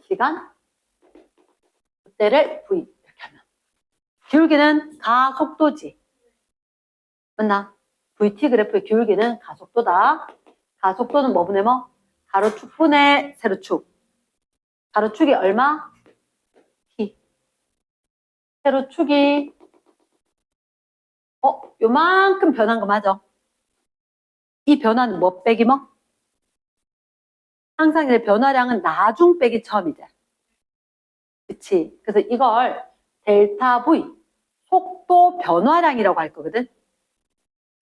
시간, 그때를 V 이렇게 하면 기울기는 가속도지. 맞나? VT 그래프의 기울기는 가속도다. 가속도는 뭐 분의 뭐? 가로축 분의 세로축. 가로축이 얼마? T. 세로축이 요만큼 변한 거 맞아? 이 변화는 뭐 빼기 뭐? 항상 이제 변화량은 나중 빼기 처음이지. 그치? 그래서 이걸 델타 V, 속도 변화량이라고 할 거거든.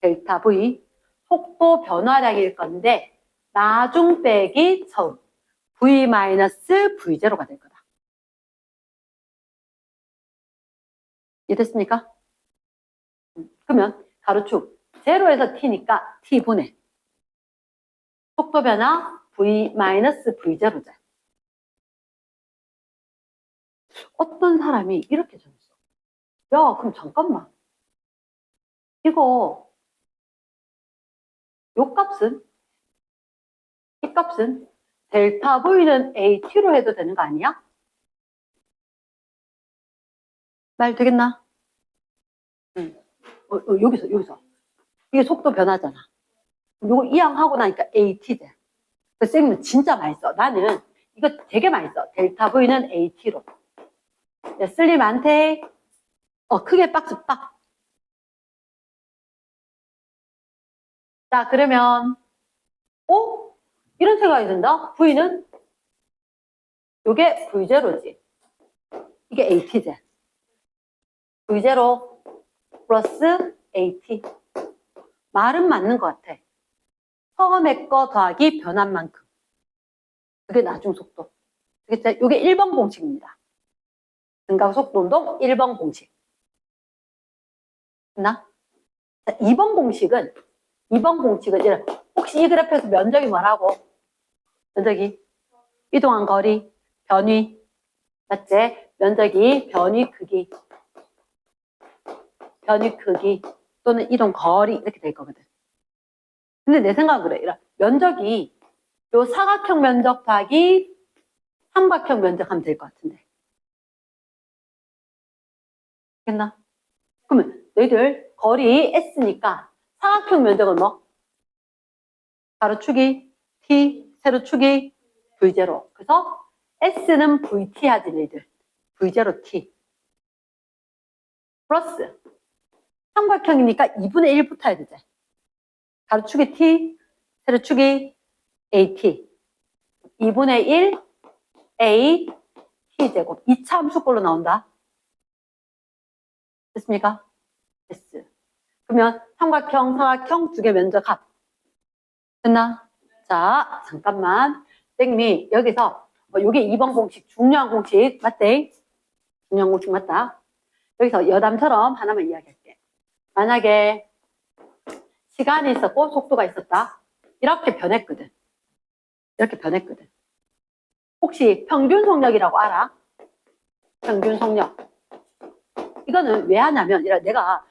델타 V, 속도 변화량일 건데 나중 빼기 처음. V-V0가 될 거다. 이해됐습니까? 그러면 가로축 제로에서 t니까 t분의 속도 변화 V-V0죠. 어떤 사람이 이렇게 정했어. 야, 그럼 잠깐만. 요 값은? 이 값은 델타 V는 AT로 해도 되는 거 아니야? 말 되겠나? 응. 여기서. 이게 속도 변화잖아. 요거 이항하고 나니까 AT돼. 그래서 쌤은 진짜 많이 써. 나는 이거 되게 많이 써. 델타 V는 AT로. 야, 슬림한테, 크게 박스 빡. 자, 그러면, 이런 생각이 든다? V는, 요게 V0지. 이게 AT지. V0 플러스 AT. 말은 맞는 것 같아. 처음에 거 더하기 변한 만큼. 그게 나중 속도. 이게 1번 공식입니다. 증가속도 운동 1번 공식. 됐나? 자, 2번 공식은 혹시 이 그래프에서 면적이 뭐라고? 면적이 이동한 거리, 변위. 맞지? 면적이 변위 크기 또는 이동 거리 이렇게 될 거거든. 근데 내 생각은 그래. 이런 면적이 요 사각형 면적 더하기 삼각형 면적 하면 될 것 같은데. 됐나? 그러면 너희들 거리 S니까 사각형 면적은 뭐? 가로축이 T, 세로축이 V0. 그래서 S는 VT 하지 너희들. V0T. 플러스 삼각형이니까 2분의 1 붙어야 되지. 가로축이 T, 세로축이 AT. 2분의 1 A T제곱. 2차 함수꼴로 나온다. 됐습니까? S. 그러면 삼각형, 사각형 두 개 면적 합. 됐나? 자, 잠깐만. 선생님이 여기서 요게 2번 공식, 중요한 공식 맞대? 중요한 공식 맞다. 여기서 여담처럼 하나만 이야기할게. 만약에 시간이 있었고 속도가 있었다. 이렇게 변했거든. 혹시 평균 속력이라고 알아? 평균 속력. 이거는 왜 하냐면 내가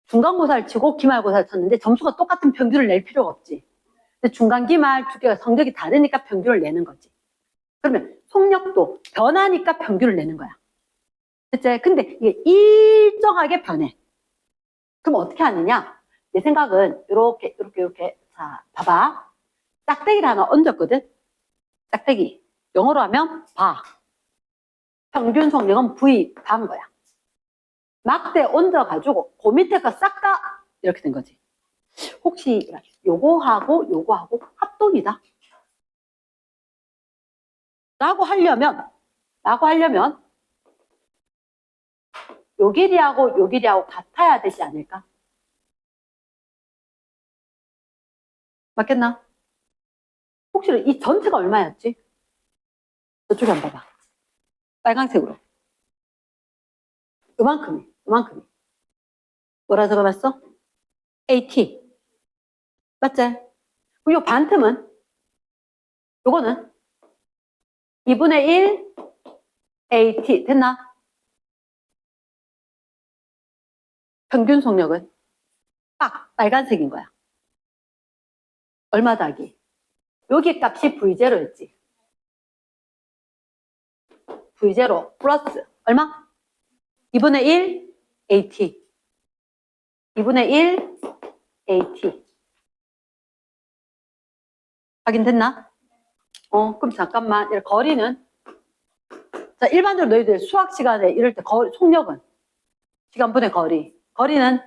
중간고사를 치고 기말고사를 쳤는데 점수가 똑같은 평균을 낼 필요가 없지. 근데 중간 기말 두 개가 성적이 다르니까 평균을 내는 거지. 그러면 속력도 변하니까 평균을 내는 거야. 됐지? 근데 이게 일정하게 변해. 그럼 어떻게 하느냐? 내 생각은 이렇게. 자, 봐봐. 짝대기를 하나 얹었거든? 짝대기. 영어로 하면 바. 평균 속력은 V 바인 거야. 막대 얹어가지고 그 밑에 거 싹 다 이렇게 된 거지. 혹시 요거하고 합동이다. 라고 하려면 요 길이하고 같아야 되지 않을까? 맞겠나? 혹시 이 전체가 얼마였지? 저쪽에 한번 봐봐. 빨간색으로. 요만큼이. 뭐라 적어놨어? AT. 맞지? 그리고 요 반틈은? 요거는 2분의 1 AT. 됐나? 평균 속력은 딱 빨간색인 거야. 얼마 더하기? 여기 값이 V0였지. V0 플러스 얼마? 2분의 1 AT. 2분의 1 AT. 확인됐나? 그럼 잠깐만. 거리는 자, 일반적으로 너희들 수학 시간에 이럴 때 속력은 시간분의 거리. 거리는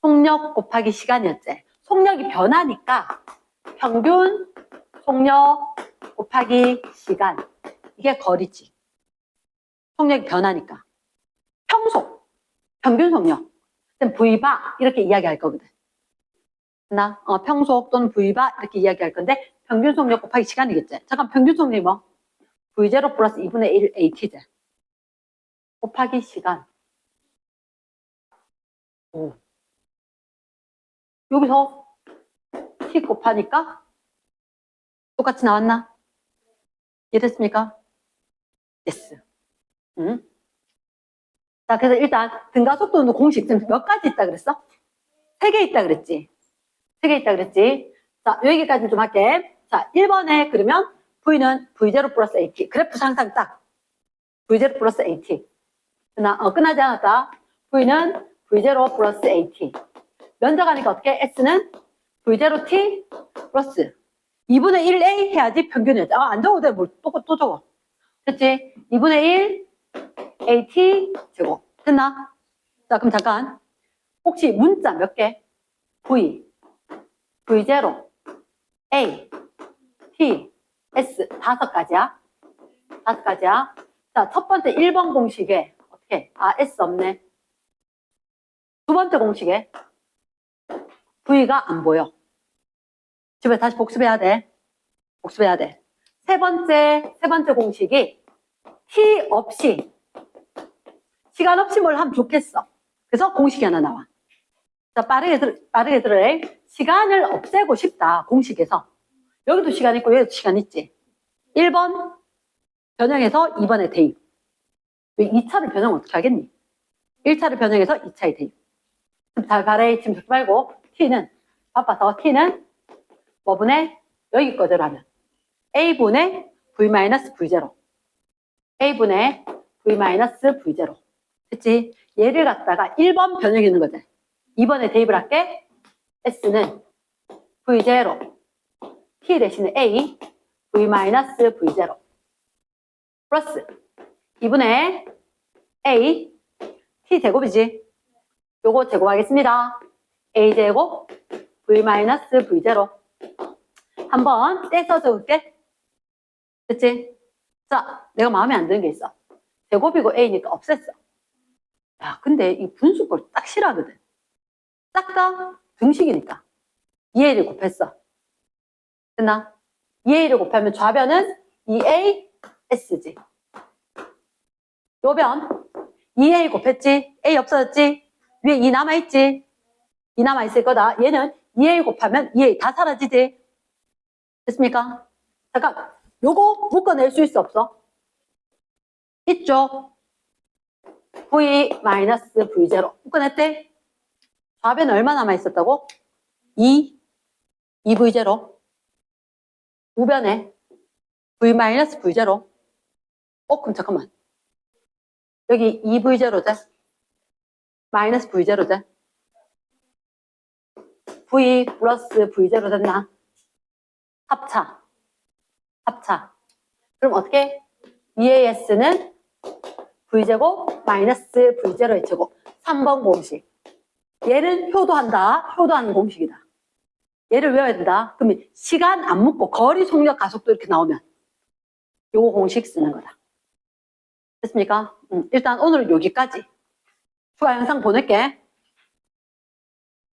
속력 곱하기 시간이었지. 속력이 변하니까 평균 속력 곱하기 시간. 이게 거리지. 속력이 변하니까. 평속, 평균 속력. V바 이렇게 이야기할 거거든. 평속 또는 V바 이렇게 이야기할 건데 평균 속력 곱하기 시간이겠지. 잠깐 평균 속력이 뭐? V0 플러스 2분의 1 AT제. 곱하기 시간. 오. 여기서 T 곱하니까 똑같이 나왔나? 이해됐습니까? yes. 자, 그래서 일단 등가속도는 공식 지금 몇 가지 있다 그랬어? 3개 있다 그랬지? 3개 있다 그랬지? 자, 여기까지 좀 할게. 자, 1번에 그러면 V는 V0 플러스 AT. 그래프 상상 딱. V0 플러스 AT. 끝나지 않았다. V는 V0 플러스 AT. 면적하니까 어떻게? S는 V0T 플러스 2분의 1A 해야지 평균이었지. 안 적어도 돼. 뭘 또 적어. 됐지? 2분의 1 AT 제곱. 됐나? 자, 그럼 잠깐. 혹시 문자 몇 개? V, V0, A, T, S 5가지야. 5가지야. 자, 첫 번째 1번 공식에 어떻게? S 없네. 두 번째 공식에 V가 안 보여. 집에 다시 복습해야 돼. 복습해야 돼. 세 번째 공식이 T 없이, 시간 없이 뭘 하면 좋겠어. 그래서 공식이 하나 나와. 자, 빠르게 들으래. 시간을 없애고 싶다. 공식에서. 여기도 시간 있고 여기도 시간 있지. 1번 변형해서 2번에 대입. 왜 2차를 변형 어떻게 하겠니? 1차를 변형해서 2차에 대입. 잘 바래. 지금 듣지 말고. T는 바빠서 T는 뭐분의 여기 거대로 하면 A분의 V-V0. A분의 V-V0. 그치? 얘를 갖다가 1번 변형하는 거지. 2번에 대입을 할게. S는 V0 T 대신에 A V-V0 플러스 2분의 A T 제곱이지. 요거 제곱하겠습니다. A 제곱 V-V0 한번 떼서 적을게. 그치? 자, 내가 마음에 안 드는 게 있어. 제곱이고 A니까 없앴어. 야, 근데 이 분수꼴 딱 싫어하거든. 딱 다 등식이니까 2A를 곱했어. 됐나? 2A를 곱하면 좌변은 2A S지. 요변 2A 곱했지. A 없어졌지. 위에 2 남아있지. 2 남아있을 거다. 얘는 2A 곱하면 2A 다 사라지지. 됐습니까? 잠깐, 요거 묶어낼 수 있어 없어? 있죠. V-V0 묶어냈대. 좌변 얼마 남아있었다고? 2V0. 우변에 V-V0. 그럼 잠깐만. 여기 2V0 돼? 마이너스 V0 돼? V 플러스 V0 됐나? 합차. 그럼 어떻게? EAS는 V제곱 마이너스 V0의 제곱. 3번 공식. 얘를 효도하는 공식이다. 얘를 외워야 된다. 그러면 시간 안 묻고 거리, 속력, 가속도 이렇게 나오면 요거 공식 쓰는 거다. 됐습니까? 일단 오늘은 여기까지. 추가 영상 보낼게.